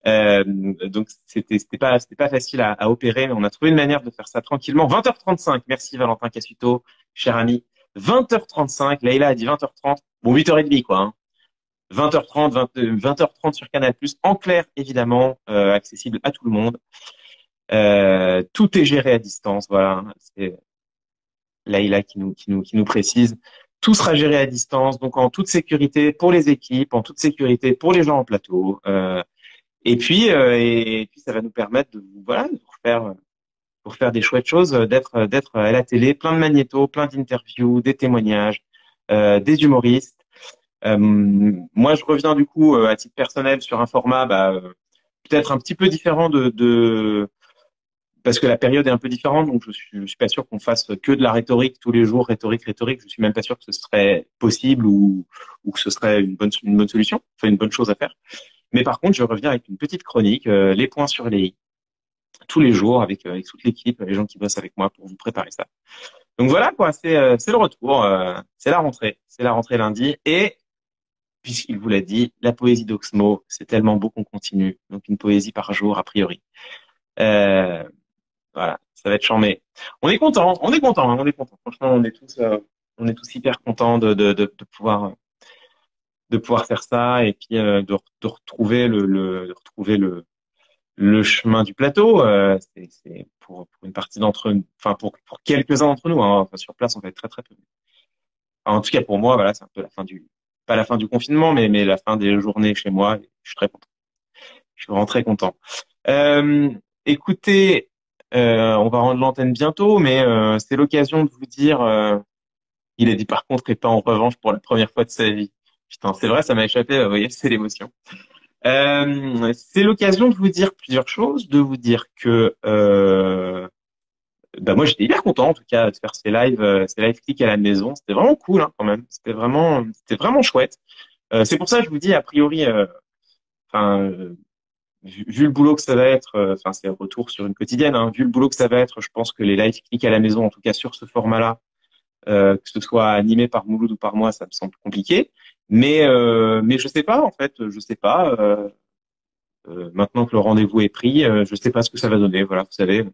Donc, c'était pas facile à opérer, mais on a trouvé une manière de faire ça tranquillement. 20h35. Merci Valentin Cassuto, cher ami. 20h35. Leïla a dit 20h30. Bon, 8h30, quoi, hein. 20h30, 20h30 sur Canal+, en clair, évidemment, accessible à tout le monde. Tout est géré à distance, voilà. C'est Laïla qui nous précise. Tout sera géré à distance, donc en toute sécurité pour les équipes, en toute sécurité pour les gens en plateau. Et puis ça va nous permettre de voilà de refaire des chouettes choses, d'être à la télé, plein de magnétos, plein d'interviews, des témoignages, des humoristes. Moi, je reviens du coup à titre personnel sur un format peut-être un petit peu différent de parce que la période est un peu différente, donc je suis pas sûr qu'on fasse que de la rhétorique tous les jours, rhétorique. Je suis même pas sûr que ce serait possible ou que ce serait une bonne solution, enfin une bonne chose à faire. Mais par contre, je reviens avec une petite chronique, les points sur les i, tous les jours avec toute l'équipe, les gens qui bossent avec moi pour vous préparer ça. Donc voilà quoi, c'est le retour, c'est la rentrée lundi et puisqu'il vous l'a dit, la poésie d'Oxmo, c'est tellement beau qu'on continue, donc une poésie par jour a priori. Euh, Voilà, ça va être charmé. On est content. Franchement, on est tous hyper contents de pouvoir faire ça et puis de retrouver de retrouver le chemin du plateau. C'est pour une partie enfin pour quelques-uns d'entre nous. Hein. Enfin, sur place, on va être très très peu. En tout cas, pour moi, voilà, c'est un peu pas la fin du confinement, mais la fin des journées chez moi. Je suis très content. Je suis vraiment très content. Euh, Écoutez, on va rendre l'antenne bientôt, mais c'est l'occasion de vous dire, il a dit par contre et pas en revanche pour la première fois de sa vie. Putain, c'est vrai, ça m'a échappé, vous voyez, c'est l'émotion. C'est l'occasion de vous dire plusieurs choses, de vous dire que moi j'étais hyper content en tout cas de faire ces live clics à la maison. C'était vraiment cool hein, quand même. C'était vraiment chouette. C'est pour ça que je vous dis a priori, enfin vu le boulot que ça va être, enfin c'est un retour sur une quotidienne, hein, vu le boulot que ça va être, je pense que les live clics à la maison, en tout cas sur ce format-là, que ce soit animé par Mouloud ou par moi, ça me semble compliqué. Mais je sais pas en fait, je sais pas. Maintenant que le rendez-vous est pris, je sais pas ce que ça va donner. Voilà, vous savez,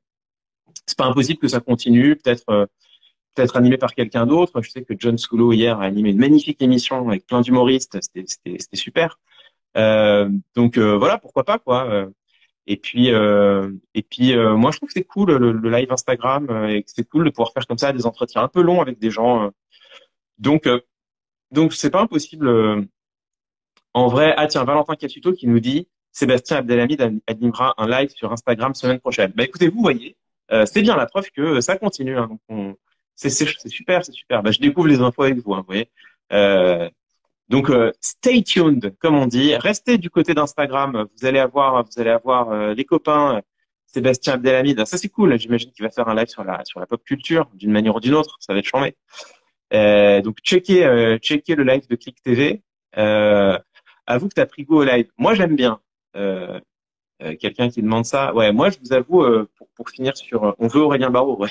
c'est pas impossible que ça continue. Peut-être animé par quelqu'un d'autre. Je sais que John Sculo hier a animé une magnifique émission avec plein d'humoristes. C'était super. Voilà, pourquoi pas quoi. Moi je trouve que c'est cool le live Instagram et que c'est cool de pouvoir faire comme ça des entretiens un peu longs avec des gens. Donc euh, donc c'est pas impossible. En vrai, ah tiens, Valentin Catuto qui nous dit Sébastien Abdelhamid animera un live sur Instagram semaine prochaine. Bah écoutez, vous voyez, c'est bien la preuve que ça continue. Hein, donc c'est super, c'est super. Bah je découvre les infos avec vous, hein, vous voyez. Euh, Stay tuned, comme on dit. Restez du côté d'Instagram. Vous allez avoir les copains Sébastien Abdelhamid. Ça c'est cool. J'imagine qu'il va faire un live sur la pop culture d'une manière ou d'une autre. Ça va être chambé. Donc checker le live de Click TV. Avoue que t'as pris goût au live. Moi j'aime bien. Quelqu'un qui demande ça. Ouais, moi je vous avoue pour finir sur, on veut Aurélien Barraud. Ouais.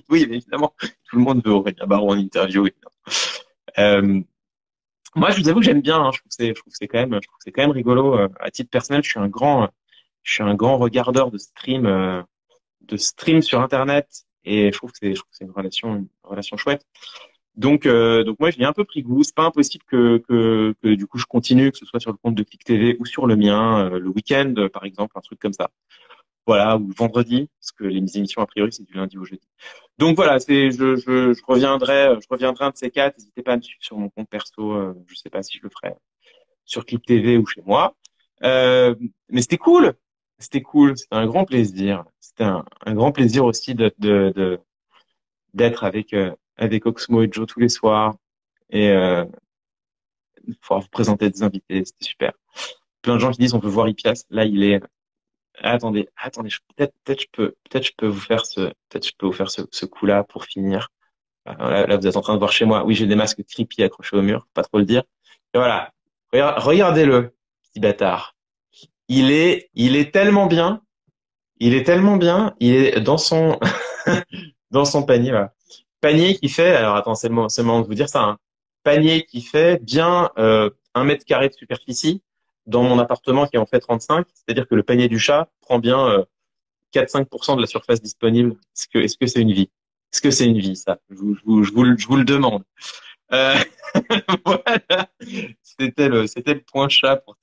Oui, évidemment, tout le monde veut Aurélien Barraud en interview. Évidemment. Moi, je vous avoue que j'aime bien. Hein. Je trouve que c'est quand même rigolo. À titre personnel, je suis un grand regardeur de stream sur Internet, et je trouve que c'est une relation chouette. Donc moi, je l'ai un peu pris goût. C'est pas impossible que du coup je continue, que ce soit sur le compte de Click TV ou sur le mien, le week-end, par exemple, un truc comme ça. Voilà, ou vendredi, parce que les émissions a priori c'est du lundi au jeudi. Donc voilà, je reviendrai un de ces quatre. N'hésitez pas à me suivre sur mon compte perso. Je sais pas si je le ferai sur Click TV ou chez moi. Mais c'était cool. C'était cool. C'était un grand plaisir. C'était un grand plaisir aussi d'être avec Oxmo et Joe tous les soirs et de pouvoir vous présenter des invités. C'était super. Plein de gens qui disent on veut voir Ipias. Là, il est. Attendez. Peut-être je peux vous faire ce coup-là pour finir. Là, vous êtes en train de voir chez moi. Oui, j'ai des masques creepy accrochés au mur. Faut pas trop le dire. Et voilà. Regardez-le, petit bâtard. Il est tellement bien. Il est tellement bien. Il est dans son, dans son panier, voilà. Panier qui fait, alors attends, c'est le moment de vous dire ça, hein. Panier qui fait bien 1 mètre carré de superficie dans mon appartement qui en fait 35. C'est-à-dire que le panier du chat prend bien 4-5% de la surface disponible. Est-ce que c'est une vie? Est-ce que c'est une vie, ça? Je vous le demande. Euh, voilà. C'était le point chat pour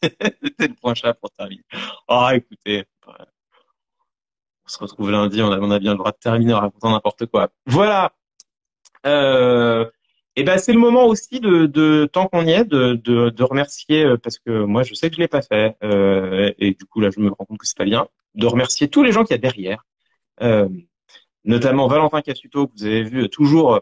c'était le point chat pour terminer. Oh, écoutez, on se retrouve lundi, on a bien le droit de terminer en racontant n'importe quoi. Voilà. Euh, et ben c'est le moment aussi tant qu'on y est de remercier parce que moi je sais que je l'ai pas fait et du coup là je me rends compte que c'est pas bien de remercier tous les gens qu'il y a derrière, euh, notamment Valentin Cassuto que vous avez vu toujours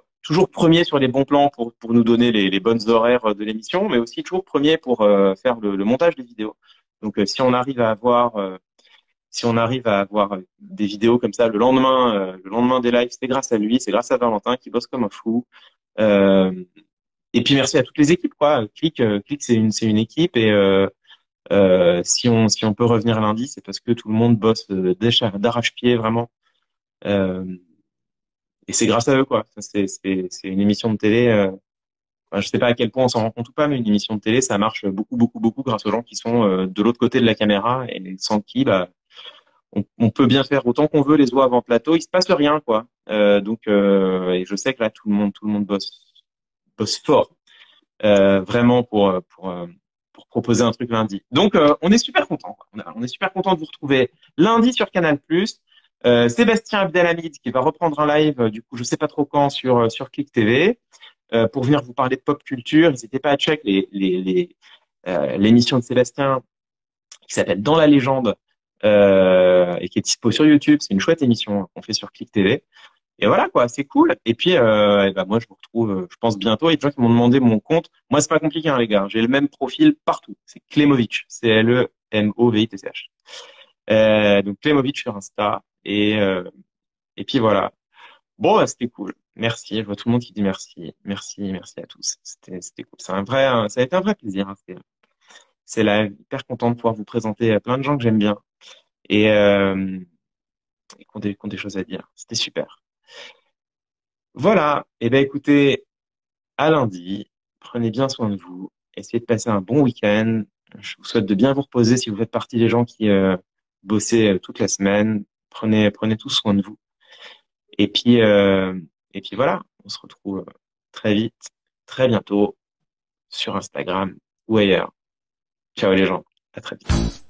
premier sur les bons plans pour nous donner les bonnes horaires de l'émission, mais aussi toujours premier pour faire le montage des vidéos. Donc si on arrive à avoir des vidéos comme ça le lendemain des lives, c'est grâce à lui, c'est grâce à Valentin qui bosse comme un fou. Euh, et puis merci à toutes les équipes, quoi. Click, c'est une équipe et si on peut revenir lundi, c'est parce que tout le monde bosse d'arrache-pied vraiment. Euh, et c'est grâce à eux, quoi. C'est une émission de télé. Enfin, je sais pas à quel point on s'en rend compte ou pas, mais une émission de télé, ça marche beaucoup, beaucoup, beaucoup grâce aux gens qui sont de l'autre côté de la caméra et sans qui, bah, on peut bien faire autant qu'on veut les voix avant plateau, il se passe rien, quoi. Donc, et je sais que là, tout le monde bosse fort, vraiment pour proposer un truc lundi. Donc, on est super content, quoi. On est super content de vous retrouver lundi sur Canal+. Sébastien Abdelhamid qui va reprendre un live, du coup, je sais pas trop quand sur Click TV, pour venir vous parler de pop culture. N'hésitez pas à check l'émission de Sébastien qui s'appelle Dans la légende et qui est dispo sur YouTube. C'est une chouette émission qu'on fait sur Click TV. Et voilà quoi, c'est cool. Et puis et ben moi je vous retrouve, je pense bientôt. Il y a des gens qui m'ont demandé mon compte. Moi c'est pas compliqué hein, les gars. J'ai le même profil partout. C'est Klemovic, Clemovitch. Donc Klemovic sur Insta et puis voilà. Bon, bah, c'était cool. Merci. Je vois tout le monde qui dit merci. Merci à tous. C'était cool. Ça a été un vrai plaisir, hein. C'est là, hyper content de pouvoir vous présenter plein de gens que j'aime bien et qui ont des choses à dire. C'était super. Voilà. Eh ben, écoutez, à lundi. Prenez bien soin de vous. Essayez de passer un bon week-end. Je vous souhaite de bien vous reposer si vous faites partie des gens qui bossaient toute la semaine. Prenez tous soin de vous. Et puis, euh, et puis voilà, on se retrouve très vite, très bientôt sur Instagram ou ailleurs. Ciao les gens, à très vite.